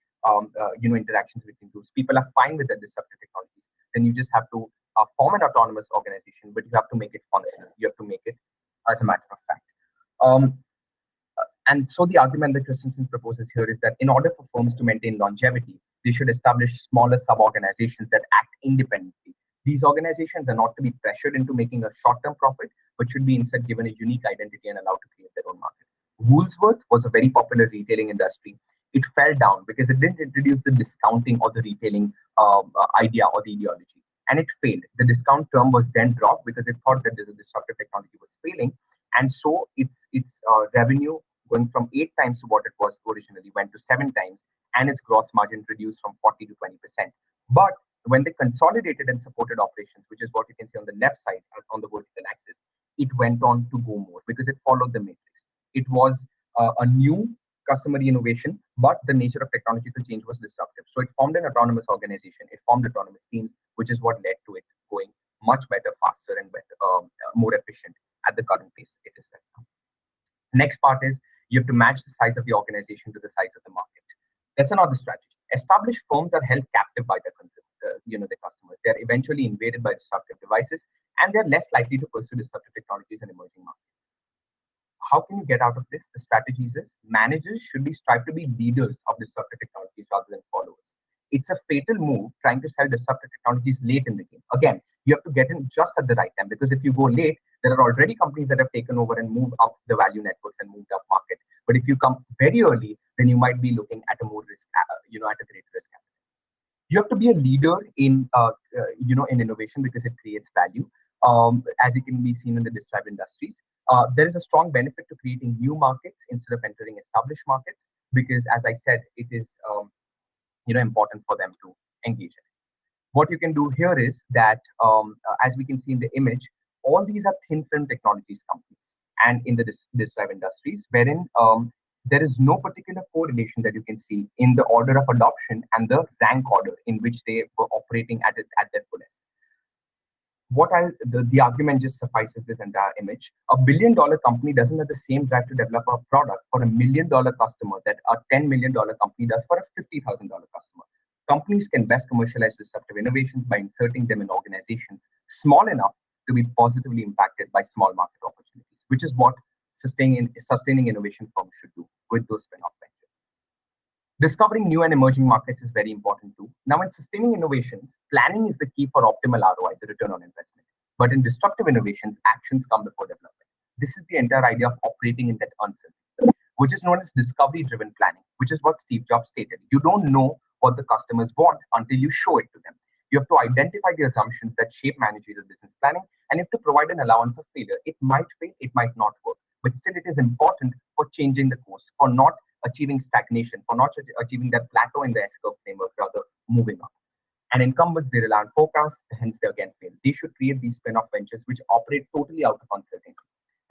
interactions between tools, people are fine with the disruptive technologies, then you just have to form an autonomous organization, but you have to make it functional. You have to make it as a matter of fact. Um, and so the argument that Christensen proposes here is that in order for firms to maintain longevity, they should establish smaller sub-organizations that act independently. These organizations are not to be pressured into making a short-term profit, but should be instead given a unique identity and allowed to create their own market. Woolworth was a very popular retailing industry. It fell down because it didn't introduce the discounting or the retailing idea or the ideology, and it failed. The discount term was then dropped because it thought that this disruptive technology was failing, and so its revenue going from 8 times to what it was originally went to 7 times, and its gross margin reduced from 40 to 20%. But when they consolidated and supported operations, which is what you can see on the left side on the vertical axis, it went on to go more because it followed the matrix. It was a new customer innovation, but the nature of technological change was disruptive. So it formed an autonomous organization. It formed autonomous teams, which is what led to it going much better, faster, and better, more efficient at the current pace it is right now. Next part is you have to match the size of the organization to the size of the market. That's another strategy. Established firms are held captive by their their customers. They're eventually invaded by disruptive devices, and they're less likely to pursue disruptive technologies in emerging markets. How can you get out of this? The strategies is managers should be strive to be leaders of disruptive technologies rather than followers. It's a fatal move trying to sell disruptive technologies late in the game. Again, you have to get in just at the right time, because if you go late, there are already companies that have taken over and moved up the value networks and moved up market. But if you come very early, then you might be looking at a more risk, at a greater risk. You have to be a leader in in innovation because it creates value, as it can be seen in the described industries. There is a strong benefit to creating new markets instead of entering established markets, because as I said, it is important for them to engage in. What you can do here is that, as we can see in the image, all these are thin film technologies companies, and in the described industries, wherein there is no particular correlation that you can see in the order of adoption and the rank order in which they were operating at their fullest. The argument just suffices this entire image. $1 billion company doesn't have the same drive to develop a product for $1 million customer that a $10 million company does for a $50,000 customer. Companies can best commercialize disruptive innovations by inserting them in organizations small enough to be positively impacted by small market opportunities, which is what sustaining innovation firms should do with those spin-off ventures. Discovering new and emerging markets is very important too. Now, in sustaining innovations, planning is the key for optimal ROI, the return on investment. But in disruptive innovations, actions come before development. This is the entire idea of operating in that uncertainty, which is known as discovery-driven planning, which is what Steve Jobs stated. You don't know what the customers want until you show it to them. You have to identify the assumptions that shape managerial business planning, and you have to provide an allowance of failure. It might fail, it might not work, but still it is important for changing the course, for not achieving stagnation, for not achieving that plateau in the S-curve framework, rather moving up. And incumbents, they rely on forecasts, hence they again fail. They should create these spin-off ventures which operate totally out of uncertainty.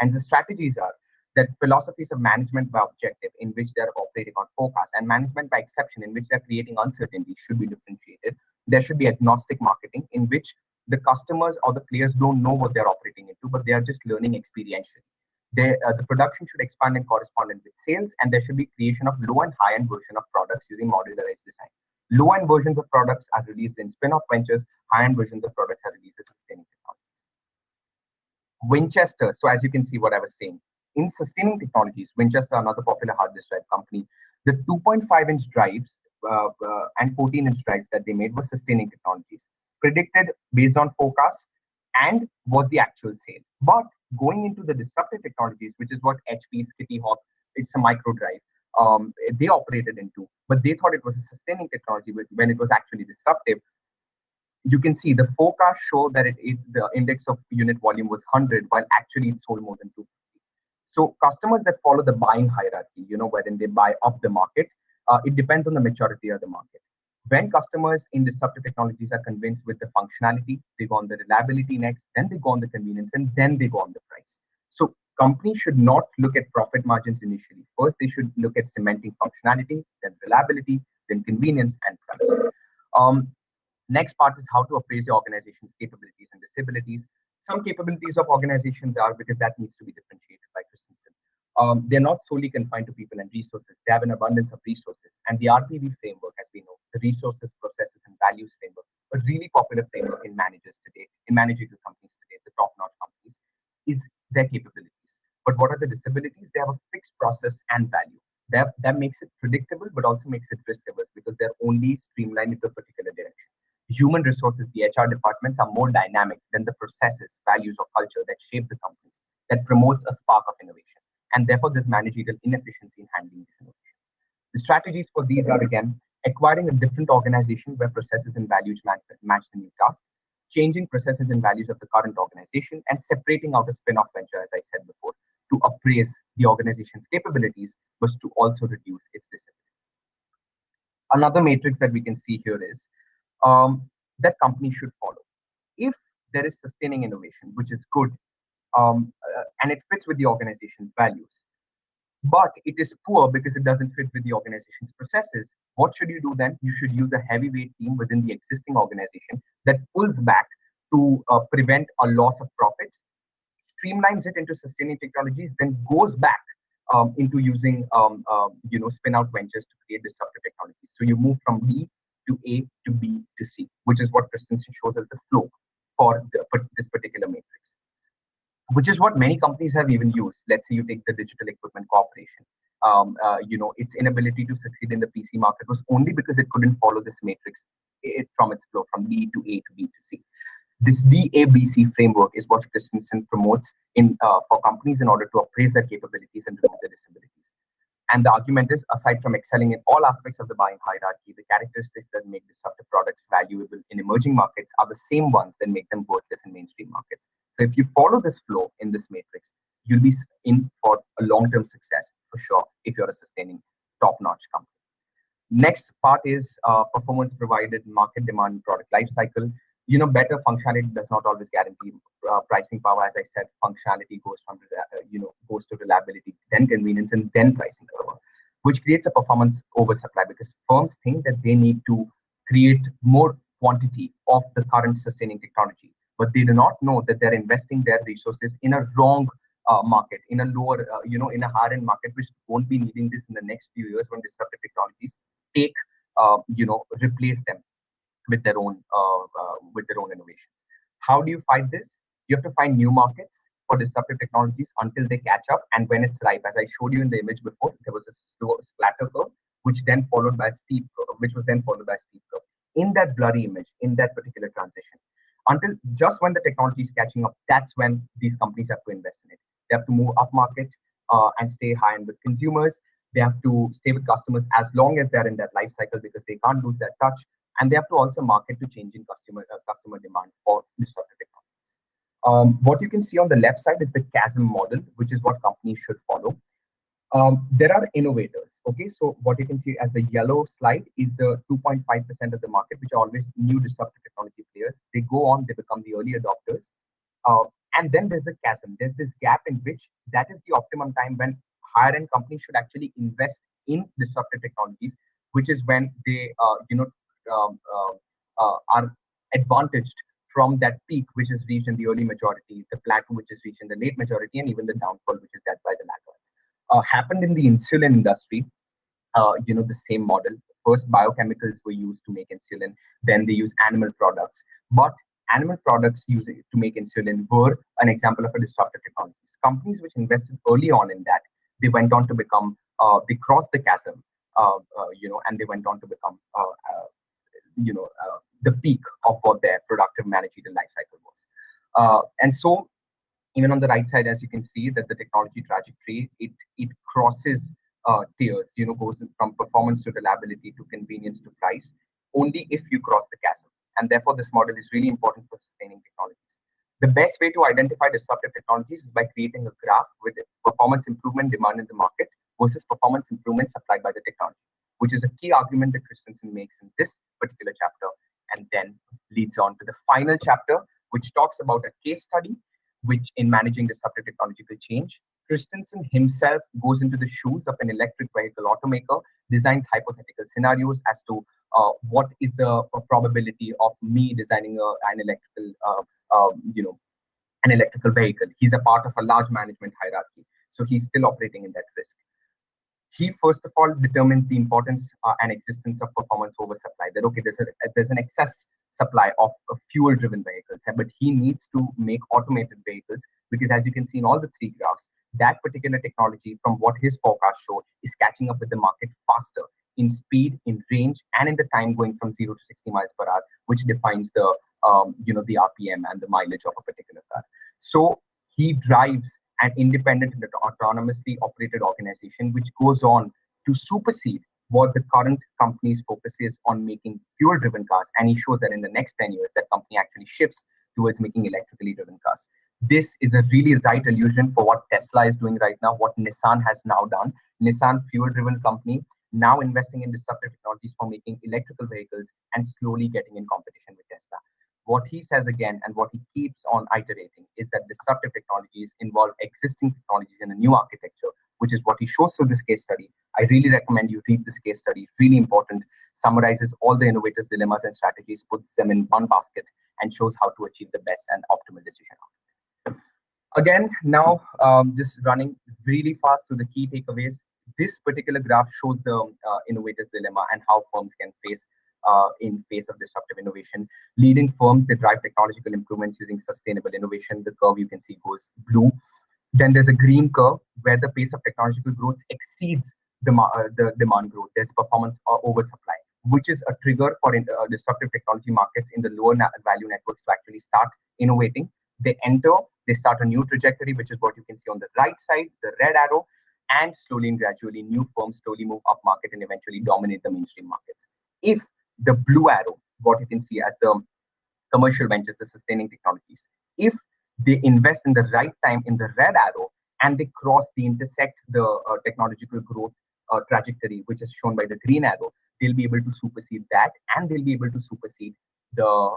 And the strategies are that philosophies of management by objective, in which they're operating on forecast, and management by exception, in which they're creating uncertainty, should be differentiated. There should be agnostic marketing, in which the customers or the players don't know what they're operating into, but they are just learning experientially. The production should expand in correspondence with sales, and there should be creation of low and high-end version of products using modularized design. Low-end versions of products are released in spin-off ventures. High-end versions of products are released as sustaining technologies. Winchester. So as you can see what I was saying, in sustaining technologies, Winchester, another popular hard disk drive company, the 2.5-inch drives and 14-inch drives that they made were sustaining technologies, predicted based on forecasts, and was the actual sale. But going into the disruptive technologies, which is what HP's Kitty Hawk, it's a micro drive, they operated into, but they thought it was a sustaining technology when it was actually disruptive. You can see the forecast show that the index of unit volume was 100, while actually it sold more than 250. So customers that follow the buying hierarchy, wherein they buy up the market, it depends on the maturity of the market. When customers in disruptive technologies are convinced with the functionality, they go on the reliability next, then they go on the convenience, and then they go on the price. So companies should not look at profit margins initially. First, they should look at cementing functionality, then reliability, then convenience, and price. Next part is how to appraise your organization's capabilities and disabilities. Some capabilities of organizations are, because that needs to be differentiated by Christensen. They're not solely confined to people and resources. They have an abundance of resources. And the RPV framework, as we know, the resources, processes, and values framework, a really popular framework in managers today, in managerial companies today, the top-notch companies, is their capabilities. But what are the disabilities? They have a fixed process and value. That makes it predictable, but also makes it risk averse because they're only streamlined into a particular direction. Human resources, the HR departments are more dynamic than the processes, values, or culture that shape the companies, that promotes a spark of innovation. And therefore, there's managerial inefficiency in handling these innovations. The strategies for these are, again, acquiring a different organization where processes and values match the new task, changing processes and values of the current organization, and separating out a spin-off venture, as I said before, to appraise the organization's capabilities, but to also reduce its disability. Another matrix that we can see here is that companies should follow. If there is sustaining innovation, which is good, and it fits with the organization's values, but it is poor because it doesn't fit with the organization's processes, what should you do then? You should use a heavyweight team within the existing organization that pulls back to prevent a loss of profits, streamlines it into sustaining technologies, then goes back into using spin out ventures to create disruptive technologies. So you move from B to A to B to C, which is what Christensen shows as the flow for this particular matrix, which is what many companies have even used. Let's say you take the Digital Equipment Corporation. Its inability to succeed in the PC market was only because it couldn't follow this matrix from its flow from B to A to B to C. This DABC framework is what Christensen promotes for companies in order to appraise their capabilities and remove their disabilities. And the argument is, aside from excelling in all aspects of the buying hierarchy, the characteristics that make disruptive products valuable in emerging markets are the same ones that make them worthless in mainstream markets. So if you follow this flow in this matrix, you'll be in for a long-term success for sure if you're a sustaining top-notch company. Next part is performance provided, market demand, product life cycle. Better functionality does not always guarantee pricing power. As I said, functionality goes from goes to reliability, then convenience, and then pricing power, which creates a performance oversupply because firms think that they need to create more quantity of the current sustaining technology, but they do not know that they're investing their resources in a wrong market, in a lower, in a higher end market, which won't be needing this in the next few years when disruptive technologies take, replace them with their own innovations. How do you fight this? You have to find new markets for disruptive technologies until they catch up, and when it's ripe, as I showed you in the image before, there was a slow splatter curve, which then followed by a steep curve, which was then followed by a steep curve. In that blurry image, in that particular transition, until just when the technology is catching up, that's when these companies have to invest in it. They have to move up market and stay high end with consumers. They have to stay with customers as long as they're in that life cycle because they can't lose that touch. And they have to also market to changing customer demand for disruptive technologies. What you can see on the left side is the chasm model, which is what companies should follow. There are innovators. Okay, so what you can see as the yellow slide is the 2.5% of the market, which are always new disruptive technology players. They go on, they become the early adopters. And then there's a chasm. There's this gap in which that is the optimum time when higher end companies should actually invest in disruptive technologies, which is when they, are advantaged from that peak, which is reached in the early majority, the plateau, which is reached in the late majority, and even the downfall, which is dealt by the laggards. Happened in the insulin industry, the same model. First, biochemicals were used to make insulin, then they use animal products. But animal products used to make insulin were an example of a disruptive technologies. Companies which invested early on in that, they went on to become, they crossed the chasm, and they went on to become, the peak of what their productive managerial life cycle was. And so, even on the right side, as you can see, that the technology trajectory, it crosses tiers, goes from performance to reliability to convenience to price, only if you cross the chasm. And therefore, this model is really important for sustaining technologies. The best way to identify disruptive technologies is by creating a graph with performance improvement demand in the market versus performance improvement supplied by the technology, which is a key argument that Christensen makes in this particular chapter, and then leads on to the final chapter, which talks about a case study, which in managing disruptive technological change, Christensen himself goes into the shoes of an electric vehicle automaker, designs hypothetical scenarios as to what is the probability of me designing an electrical, an electrical vehicle. He's a part of a large management hierarchy, so he's still operating in that risk. He first of all determines the importance and existence of performance over supply. That okay, there's an excess supply of fuel-driven vehicles, but he needs to make automated vehicles because, as you can see in all the three graphs, that particular technology, from what his forecast show, is catching up with the market faster in speed, in range, and in the time going from 0 to 60 miles per hour, which defines the the RPM and the mileage of a particular car. So he drives an independent and autonomously operated organization, which goes on to supersede what the current company's focus is on making fuel-driven cars. And he shows that in the next 10 years, that company actually shifts towards making electrically driven cars. This is a really right allusion for what Tesla is doing right now, what Nissan has now done. Nissan, fuel-driven company, now investing in disruptive technologies for making electrical vehicles and slowly getting in competition with Tesla. What he says again, and what he keeps on iterating, is that disruptive technologies involve existing technologies in a new architecture, which is what he shows through this case study. I really recommend you read this case study. It's really important, summarizes all the innovators' dilemmas and strategies, puts them in one basket, and shows how to achieve the best and optimal decision. Again, now just running really fast through the key takeaways. This particular graph shows the innovator's dilemma and how firms can face in face of disruptive innovation. Leading firms, they drive technological improvements using sustainable innovation. The curve you can see goes blue. Then there's a green curve where the pace of technological growth exceeds the demand growth. There's performance oversupply, which is a trigger for disruptive technology markets in the lower value networks to actually start innovating. They enter, they start a new trajectory, which is what you can see on the right side, the red arrow, and slowly and gradually new firms slowly move up market and eventually dominate the mainstream markets. If the blue arrow, what you can see as the commercial ventures, the sustaining technologies, if they invest in the right time in the red arrow and they intersect the technological growth trajectory, which is shown by the green arrow, they'll be able to supersede that, and they'll be able to supersede the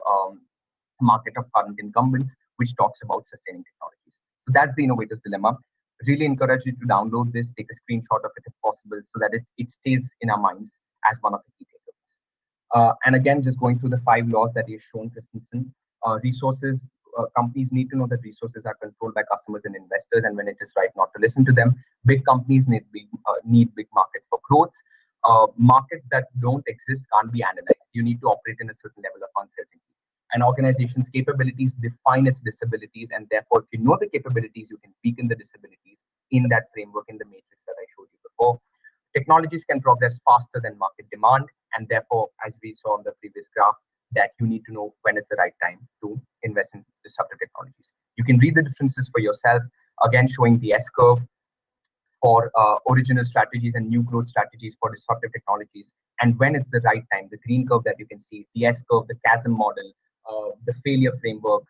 market of current incumbents, which talks about sustaining technologies. So that's the innovator's dilemma. Really encourage you to download this, take a screenshot of it if possible, so that it stays in our minds as one of the key takeaways. And again, just going through the 5 laws that he has shown, Christensen. Resources, companies need to know that resources are controlled by customers and investors, and when it is right, not to listen to them. Big companies need big markets for growth. Markets that don't exist can't be analyzed. You need to operate in a certain level of uncertainty. An organization's capabilities define its disabilities, and therefore, if you know the capabilities, you can weaken the disabilities in that framework, in the matrix that I showed you before. Technologies can progress faster than market demand, and therefore, as we saw on the previous graph, that you need to know when it's the right time to invest in disruptive technologies. You can read the differences for yourself, again showing the S-curve for original strategies and new growth strategies for disruptive technologies, and when it's the right time, the green curve that you can see, the S-curve, the chasm model, the failure framework,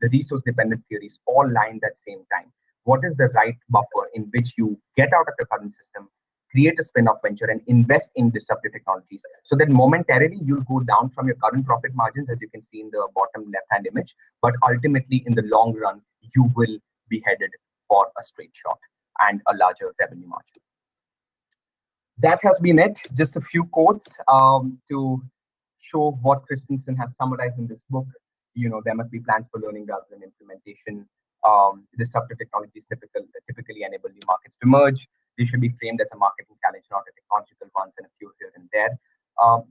the resource dependence theories, all lie in that same time. What is the right buffer in which you get out of the current system, create a spin-off venture, and invest in disruptive technologies, so that momentarily you'll go down from your current profit margins, as you can see in the bottom left-hand image, but ultimately in the long run, you will be headed for a straight shot and a larger revenue margin. That has been it. Just a few quotes to show what Christensen has summarized in this book. There must be plans for learning rather than implementation. Disruptive technologies typically enable new markets to emerge. They should be framed as a marketing challenge, not a technological one, and a few here and there.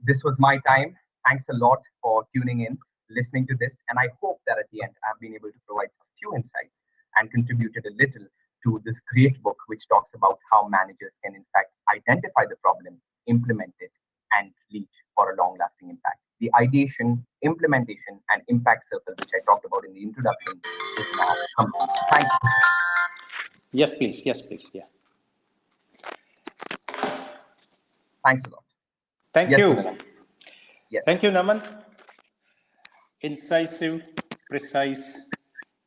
This was my time. Thanks a lot for tuning in, listening to this, and I hope that at the end I've been able to provide a few insights and contributed a little to this great book, which talks about how managers can in fact identify the problem, implement it, and lead for a long-lasting impact. The ideation, implementation, and impact circle, which I talked about in the introduction, is now complete. Thank you. Yes, please. Yes, please. Yeah. Thanks a lot. Thank Yes, you. Naman. Yes. Thank you, Naman. Incisive, precise,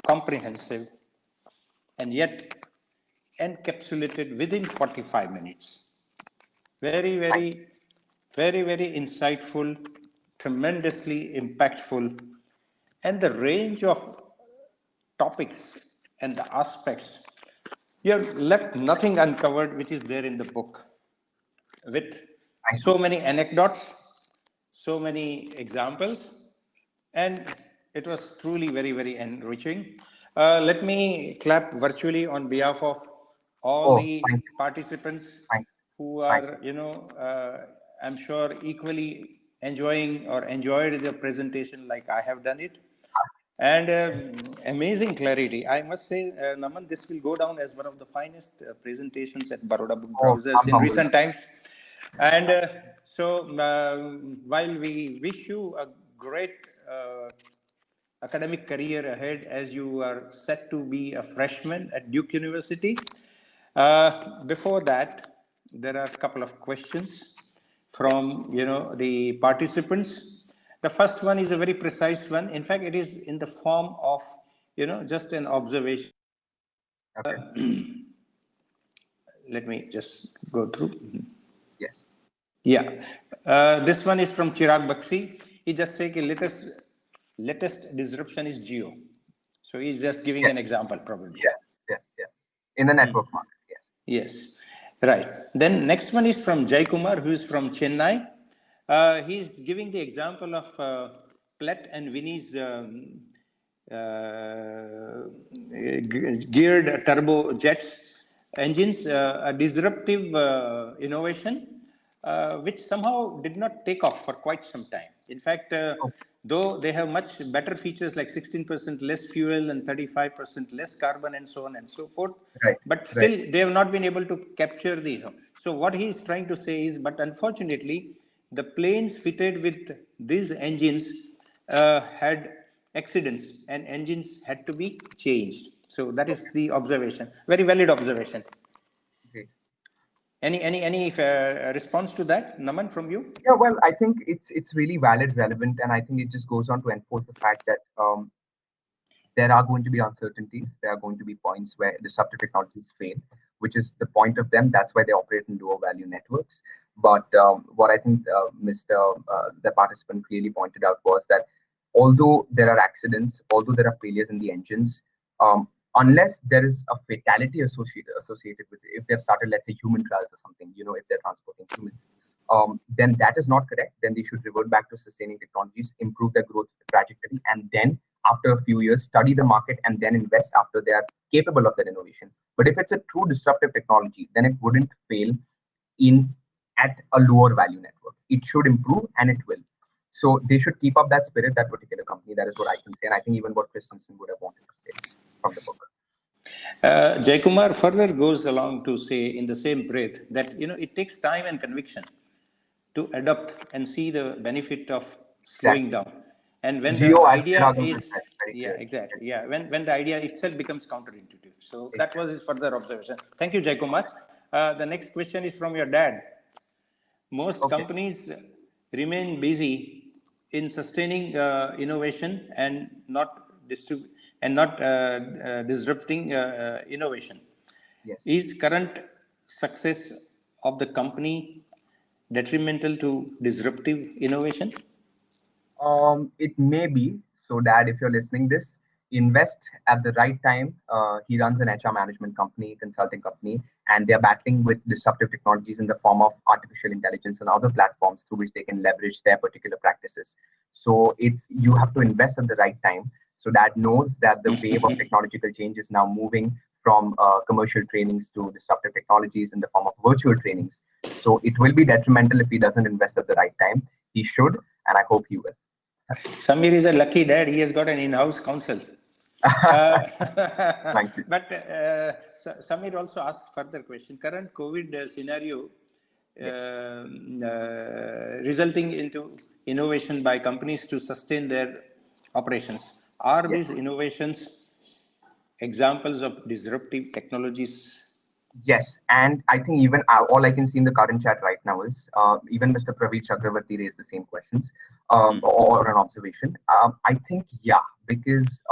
comprehensive, and yet encapsulated within 45 minutes. Very, very, very, very insightful, tremendously impactful, and the range of topics and the aspects You have left nothing uncovered which is there in the book, with Thank so you. many anecdotes, so many examples, and it was truly very, very enriching. Let me clap virtually on behalf of all Oh, thank the you. participants Thank you. who Thanks. are, I'm sure equally enjoying or enjoyed the presentation like I have done it. And amazing clarity. I must say, Naman, this will go down as one of the finest presentations at Baroda Book Oh, Browsers I'm in humbled. recent times. And while we wish you a great academic career ahead as you are set to be a freshman at Duke University, before that, there are a couple of questions Yes. from the participants. The first one is a very precise one. In fact, it is in the form of just an observation. Okay. Let me just go through. Yes. Yeah, this one is from Chirag Bakshi. He just said latest disruption is Geo. So he's just giving Yes. an example, probably. Yeah. Yeah. Yeah. In the network market. Yes. Yes, right. Then next one is from Jai Kumar, who is from Chennai. He's giving the example of Plet and Winnie's geared turbo jets engines, a disruptive innovation which somehow did not take off for quite some time. In fact, Oh, though they have much better features like 16% less fuel and 35% less carbon and so on and so forth, right. but Right. still they have not been able to capture the. So what he is trying to say is, but unfortunately, the planes fitted with these engines had accidents and engines had to be changed. So that is Okay. the observation. Very valid observation. Great. Any response to that, Naman, from you? Yeah. Well, I think it's really valid, relevant, and I think it just goes on to enforce the fact that there are going to be uncertainties. There are going to be points where disruptive technologies fail, which is the point of them. That's why they operate in lower value networks. But what I think the participant clearly pointed out was that although there are accidents, although there are failures in the engines, unless there is a fatality associated with it, if they've started, let's say, human trials or something, if they're transporting humans, then that is not correct. Then they should revert back to sustaining technologies, improve their growth trajectory, and then after a few years, study the market and then invest after they are capable of that innovation. But if it's a true disruptive technology, then it wouldn't fail in at a lower value network. It should improve and it will. So they should keep up that spirit, that particular company. That is what I can say. And I think even what Christensen would have wanted to say from the book. Jaykumar further goes along to say in the same breath that it takes time and conviction to adopt and see the benefit of slowing Exactly. down. And when the Geo, as idea Chirag has is, said very yeah, clearly. exactly, Yes, yeah, when the idea itself becomes counterintuitive. So that was exactly. his further observation. Thank you, Jaykumar. The next question is from your dad. Most Okay. companies remain busy in sustaining innovation and not disrupting innovation. Yes. Is current success of the company detrimental to disruptive innovation? It may be. So, Dad, if you're listening this, invest at the right time. He runs an HR management company, consulting company, and they're battling with disruptive technologies in the form of artificial intelligence and other platforms through which they can leverage their particular practices. So, it's you have to invest at the right time. So, Dad knows that the wave of technological change is now moving from commercial trainings to disruptive technologies in the form of virtual trainings. So, it will be detrimental if he doesn't invest at the right time. He should, and I hope he will. Samir is a lucky dad. He has got an in-house counsel. Uh, Thank you. but Samir also asked further question. Current COVID scenario Yes. resulting into innovation by companies to sustain their operations. Are Yes. these innovations examples of disruptive technologies? Yes. And I think even all I can see in the current chat right now is even Mr. Praveer Chakravarti raised the same questions or an observation. I think, yeah, because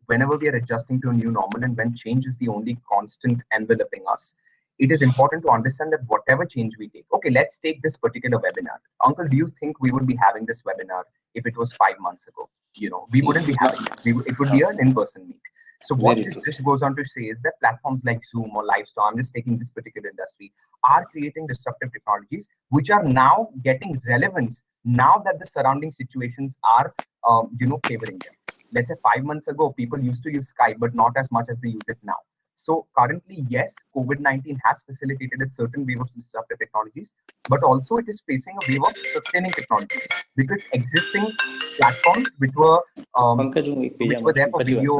whenever we are adjusting to a new normal and when change is the only constant enveloping us, it is important to understand that whatever change we take, okay, let's take this particular webinar. Uncle, do you think we would be having this webinar if it was 5 months ago? We wouldn't be No, having it. It would no. be an in-person meet. So what Very this true. just goes on to say is that platforms like Zoom or Livestorm, I'm just taking this particular industry, are creating disruptive technologies which are now getting relevance now that the surrounding situations are, favoring them. Let's say 5 months ago, people used to use Skype, but not as much as they use it now. So currently, yes, COVID-19 has facilitated a certain wave of disruptive technologies, but also it is facing a wave of sustaining technologies because existing platforms Pankaj હું એક page which આમાં were there છું, for પછી વાત video,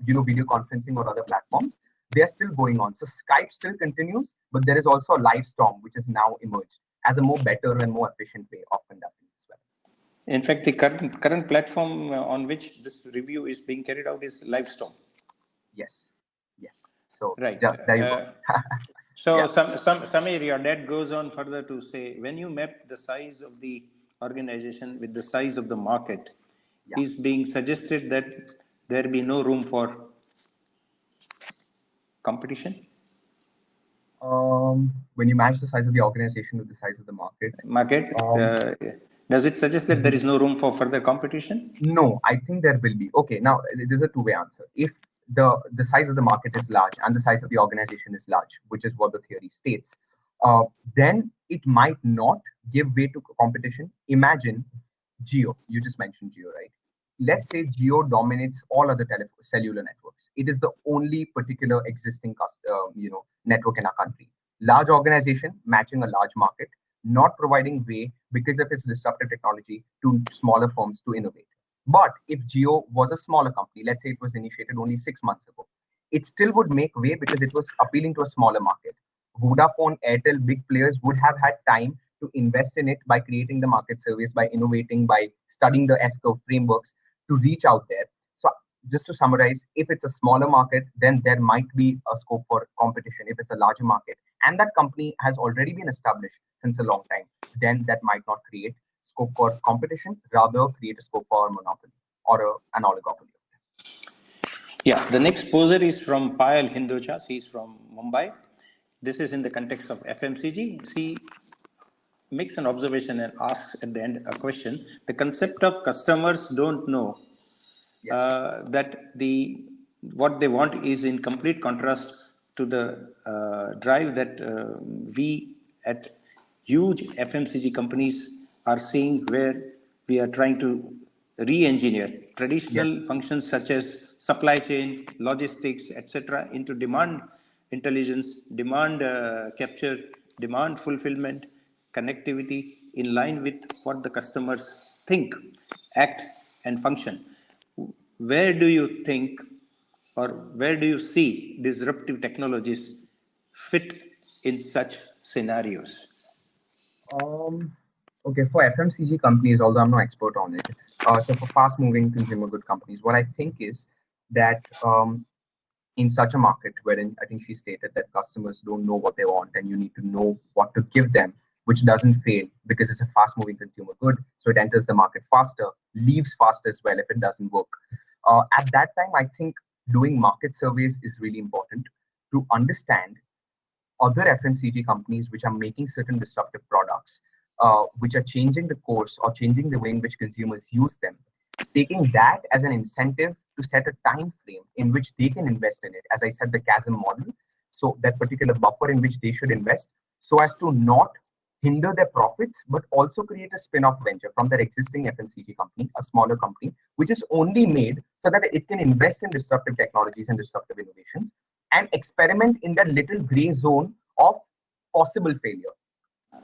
કરું. video conferencing or other platforms, they are still going on. So Skype still continues, but there is also a live storm which has now emerged as a more better and more efficient way of conducting as well. In fact, the current platform on which this review is being carried out is Livestorm. Yes, yes. So Right. yeah, there you go. So Yeah. some area that goes on further to say, when you map the size of the organization with the size of the market, Yeah. is being suggested that there be no room for competition. When you match the size of the organization with the size of the market, Does it suggest that there is no room for further competition? no, I think there will be. Okay, now there's a two-way answer. If the size of the market is large and the size of the organization is large, which is what the theory states, then it might not give way to competition. Imagine Geo. You just mentioned Geo, right? Let's say Geo dominates all other cellular networks. It is the only particular existing network in our country. Large organization matching a large market, not providing way because of its disruptive technology to smaller firms to innovate. But if Geo was a smaller company, let's say it was initiated only 6 months ago, it still would make way because it was appealing to a smaller market. Vodafone, Airtel, big players would have had time to invest in it by creating the market surveys, by innovating, by studying the S-curve frameworks to reach out there. So just to summarize, if it's a smaller market, then there might be a scope for competition. If it's a larger market and that company has already been established since a long time, then that might not create scope for competition, rather create a scope for monopoly or an oligopoly. Yeah, the next poser is from Payal Hinduja. He's from Mumbai. This is in the context of FMCG. She makes an observation and asks at the end a question. The concept of customers don't know that what they want is in complete contrast to the drive that we at huge FMCG companies are seeing, where we are trying to re-engineer traditional functions such as supply chain, logistics, etc., into demand intelligence, demand capture, demand fulfillment, connectivity in line with what the customers think, act, and function. Where do you think, or where do you see disruptive technologies fit in such scenarios? Okay, for FMCG companies, although I'm no expert on it, so for fast-moving consumer good companies, what I think is that in such a market wherein I think she stated that customers don't know what they want and you need to know what to give them, which doesn't fail because it's a fast-moving consumer good, so it enters the market faster, leaves fast as well if it doesn't work. At that time, I think doing market surveys is really important to understand other FMCG companies which are making certain disruptive products, which are changing the course or changing the way in which consumers use them, taking that as an incentive to set a time frame in which they can invest in it. As I said, the chasm model. So that particular buffer in which they should invest so as to not hinder their profits, but also create a spin-off venture from their existing FMCG company, a smaller company, which is only made so that it can invest in disruptive technologies and disruptive innovations and experiment in that little gray zone of possible failure.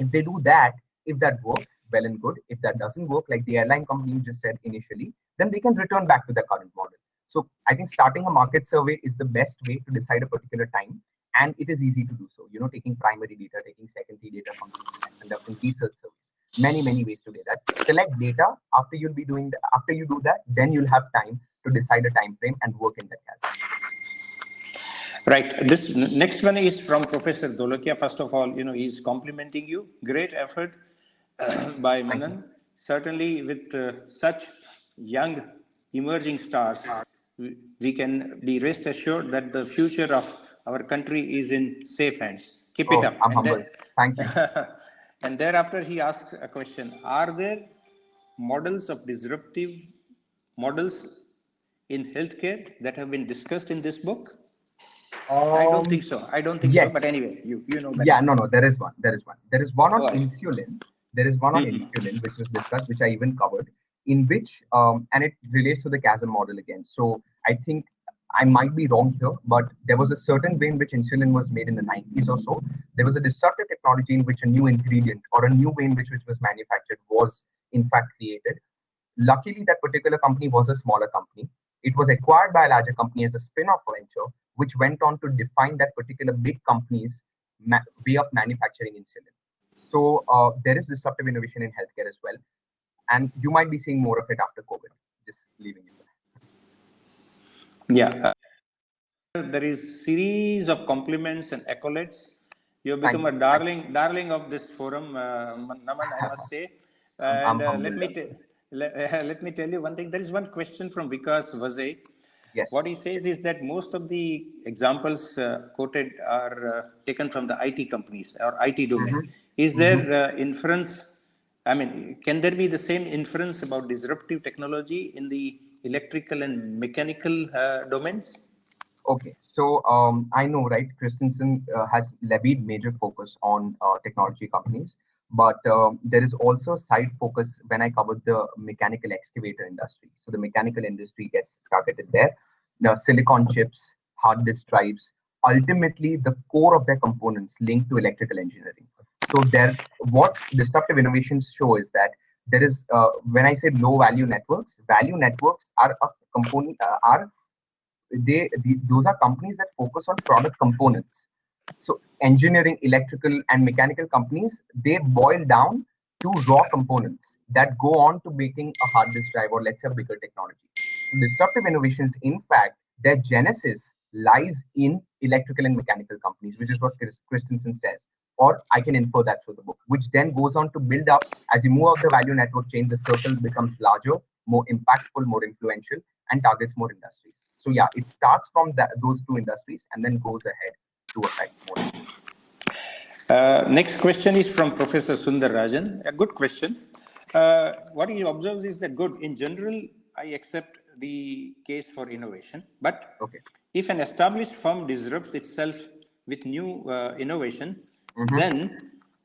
If they do that, if that works, well and good. If that doesn't work, like the airline company you just said initially, then they can return back to their current model. So I think starting a market survey is the best way to decide a particular time. And it is easy to do so, taking primary data, taking secondary data from the internet, conducting research surveys, many ways to do that. Collect data. After you do that, then you'll have time to decide a time frame and work in that chasm. Right. This next one is from Professor Dholakia. First of all, he's complimenting you. Great effort by Manan. Certainly, with such young emerging stars, we can be rest assured that the future of our country is in safe hands. Keep it up. I'm humbled. Thank you. And thereafter, he asks a question: are there models of disruptive models in healthcare that have been discussed in this book? I don't think so. I don't think so. Yes. But anyway, you know better. Yeah, no, there is one. There is one. There is one on Go ahead. insulin. There is one on insulin, which was discussed, which I even covered, in which, and it relates to the chasm model again. So I think I might be wrong here, but there was a certain way in which insulin was made in the 90s or so. There was a disruptive technology in which a new ingredient or a new way in which it was manufactured was in fact created. Luckily, that particular company was a smaller company. It was acquired by a larger company as a spin-off venture, which went on to define that particular big company's way of manufacturing insulin. So there is disruptive innovation in healthcare as well. And you might be seeing more of it after COVID, just leaving it there. Yeah. There is series of compliments and accolades. You have become a darling of this forum, Naman, I must say. And let me tell you one thing. There is one question from Vikas Vaze. Yes. What he says is that most of the examples quoted are taken from the IT companies or IT domain. Is there inference? I mean, can there be the same inference about disruptive technology in the electrical and mechanical domains? Okay, so I know, right? Christensen has levied major focus on technology companies, but there is also side focus when I covered the mechanical excavator industry. So the mechanical industry gets targeted there. The silicon chips, hard disk drives, ultimately the core of their components linked to electrical engineering. So there, what disruptive innovations show is that there is, when I say low value networks are a component, those are companies that focus on product components. So engineering, electrical and mechanical companies, they boil down to raw components that go on to making a hard disk drive or let's say a bigger technology. So disruptive innovations, in fact, their genesis lies in electrical and mechanical companies, which is what Christensen says. Or I can infer that through the book, which then goes on to build up as you move up the value network chain, the circle becomes larger, more impactful, more influential, and targets more industries. So yeah, it starts from those two industries and then goes ahead to affect more. Next question is from Professor Sundar Rajan. A good question. What he observes is that good, in general, I accept the case for innovation, but if an established firm disrupts itself with new innovation, then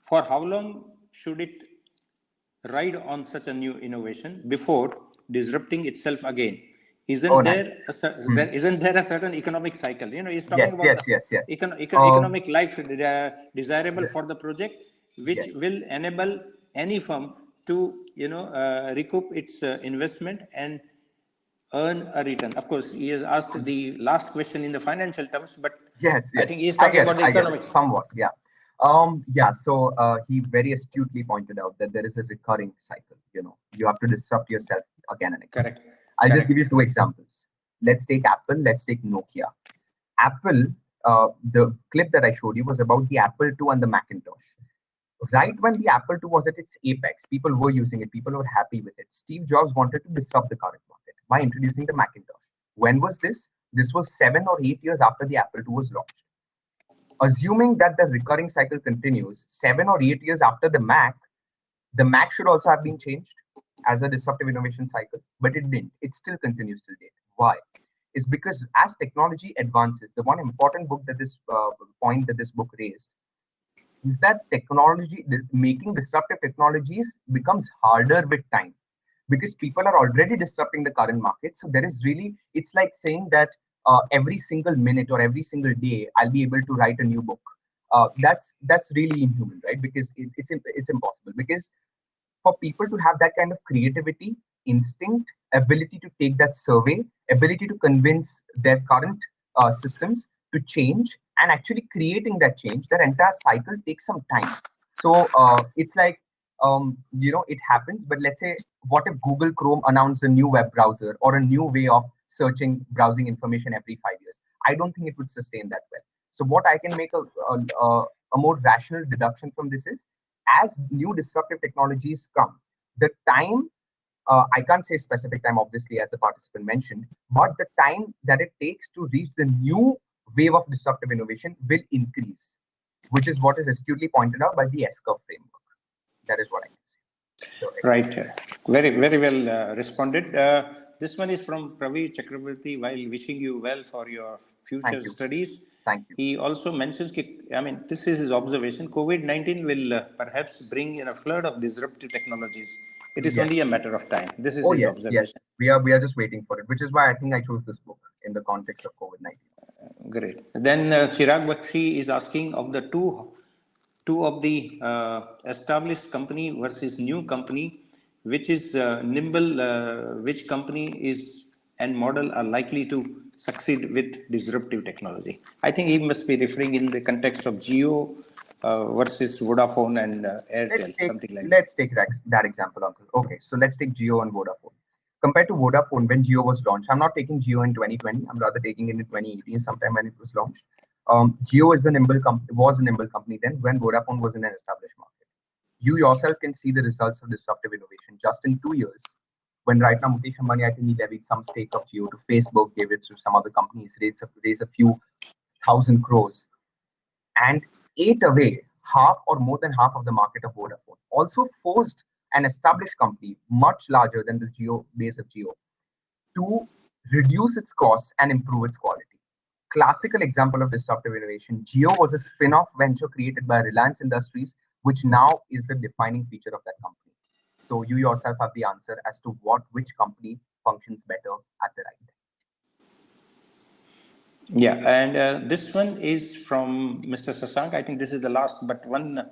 for how long should it ride on such a new innovation before disrupting itself again? Isn't there a certain economic cycle? You know, he's talking about economic life desirable for the project, which will enable any firm to, recoup its investment and earn a return. Of course, he has asked the last question in the financial terms, but I think he's talking about the economic. Somewhat, yeah. So he very astutely pointed out that there is a recurring cycle. You have to disrupt yourself again and again. Correct. I'll just give you two examples. Let's take Apple, let's take Nokia. Apple, the clip that I showed you was about the Apple II and the Macintosh. Right when the Apple II was at its apex, people were using it, people were happy with it. Steve Jobs wanted to disrupt the current market by introducing the Macintosh. When was this? This was 7 or 8 years after the Apple II was launched. Assuming that the recurring cycle continues, 7 or 8 years after the Mac should also have been changed as a disruptive innovation cycle, but it didn't. It still continues till date. Why? It's because as technology advances, the one important book that this point that this book raised is that making disruptive technologies becomes harder with time because people are already disrupting the current market. So there is really, it's like saying that every single minute or every single day, I'll be able to write a new book. That's really inhuman, right? Because it's impossible. Because for people to have that kind of creativity, instinct, ability to take that survey, ability to convince their current systems to change and actually creating that change, that entire cycle takes some time. So it's like, it happens, but let's say, what if Google Chrome announced a new web browser or a new way of browsing information every 5 years? I don't think it would sustain that well. So what I can make a more rational deduction from this is, as new disruptive technologies come, the time, I can't say specific time, obviously, as the participant mentioned, but the time that it takes to reach the new wave of disruptive innovation will increase, which is what is astutely pointed out by the S-curve framework. That is what I can say. So, right. Very, very well responded. this one is from Praveer Chakraborty. While wishing you well for your future Thank you. studies, Thank you. he also mentions, I mean, this is his observation, COVID-19 will perhaps bring in a flood of disruptive technologies. It is Yes. only a matter of time. This is Oh his yes, observation. yes. We are just waiting for it, which is why I think I chose this book in the context of COVID-19. Great. Then Chirag Bakshi is asking of the two of the established company versus new company, which is nimble, which company is and model are likely to succeed with disruptive technology. I think he must be referring in the context of Jio versus Vodafone and Airtel, something like that. Let's take that example, Uncle. Okay, so let's take Jio and Vodafone. Compared to Vodafone, when Jio was launched, I'm not taking Jio in 2020. I'm rather taking it in 2018, sometime when it was launched. Jio is was a nimble company then when Vodafone was in an established market. You yourself can see the results of disruptive innovation just in 2 years. When right now Mukesh Ambani, I think he levied some stake of Jio to Facebook, gave it to some other companies, raised a few thousand crores, and ate away half or more than half of the market of Vodafone. Also forced an established company, much larger than the Jio base of Jio, to reduce its costs and improve its quality. Classical example of disruptive innovation. Jio was a spin-off venture created by Reliance Industries, which now is the defining feature of that company. So you yourself have the answer as to which company functions better at the right time. Yeah, and this one is from Mr. Sasank. I think this is the last, but one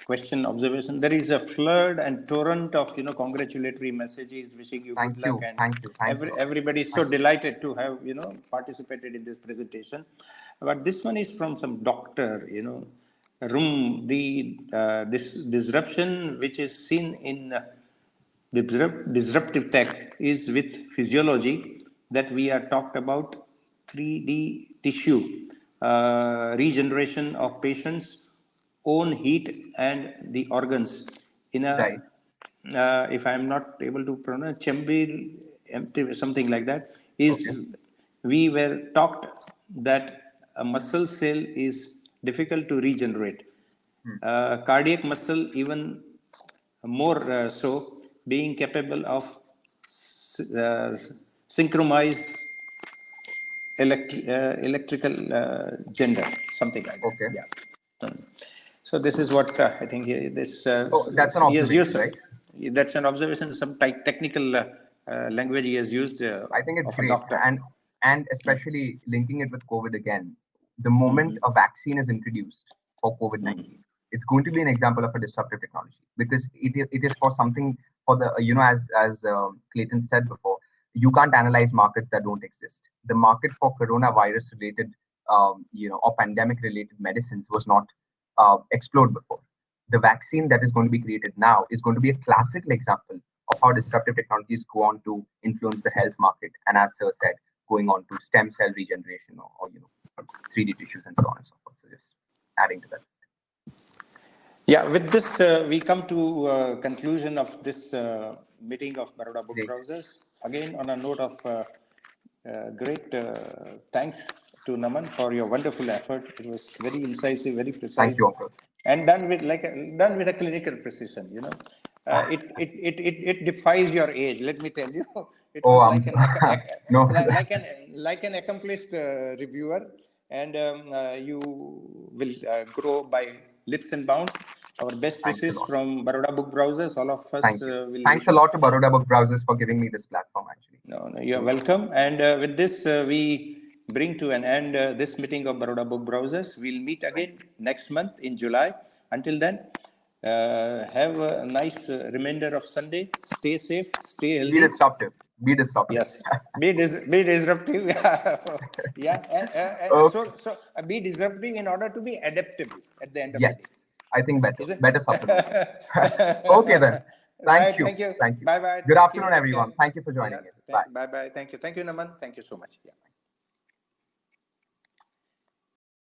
question, observation. There is a flood and torrent of congratulatory messages wishing you good luck, and Thank you. everybody is so delighted to have participated in this presentation. But this one is from some doctor. Room the this disruption which is seen in disruptive tech is with physiology that we are talked about 3D tissue, regeneration of patients' own heat and the organs in a, Right. if I am not able to pronounce, Chembir, something like that, is Okay. we were taught that a muscle cell is difficult to regenerate. Cardiac muscle even more so, being capable of synchronized electrical gender, something like that. Okay. Yeah. So this is what I think this. That's an He has used. observation, right? That's an observation. Some technical language he has used. I think it's of a great, doctor. and especially linking it with COVID again. The moment a vaccine is introduced for COVID-19, it's going to be an example of a disruptive technology because it is for something for the as Clayton said before, you can't analyze markets that don't exist. The market for coronavirus related or pandemic related medicines was not explored before. The vaccine that is going to be created now is going to be a classical example of how disruptive technologies go on to influence the health market, and as Sir said, going on to stem cell regeneration or 3D tissues and so on and so forth. So just adding to that. Yeah, with this, we come to conclusion of this meeting of Baroda Book Browsers. Again, on a note of great thanks to Naman for your wonderful effort. It was very incisive, very precise. Thank you, Uncle. And done with a clinical precision. It defies your age. Let me tell you, it was like an accomplished reviewer, and you will grow by leaps and bounds. Our best wishes from Baroda Book Browsers. All of us will. Thanks a lot to Baroda Book Browsers for giving me this platform. Actually, no, you're welcome. And with this, we bring to an end this meeting of Baroda Book Browsers. We'll meet again next month in July. Until then, have a nice remainder of Sunday. Stay safe. Stay healthy. Be disruptive. Yes. Be disruptive. Yeah. Okay. So be disruptive in order to be adaptable at the end of the day. I think better supplement. Okay then. Thank you. Bye bye. Good afternoon, everyone. Thank you for joining. Bye. Bye bye. Thank you. Thank you, Naman. Thank you so much. Yeah.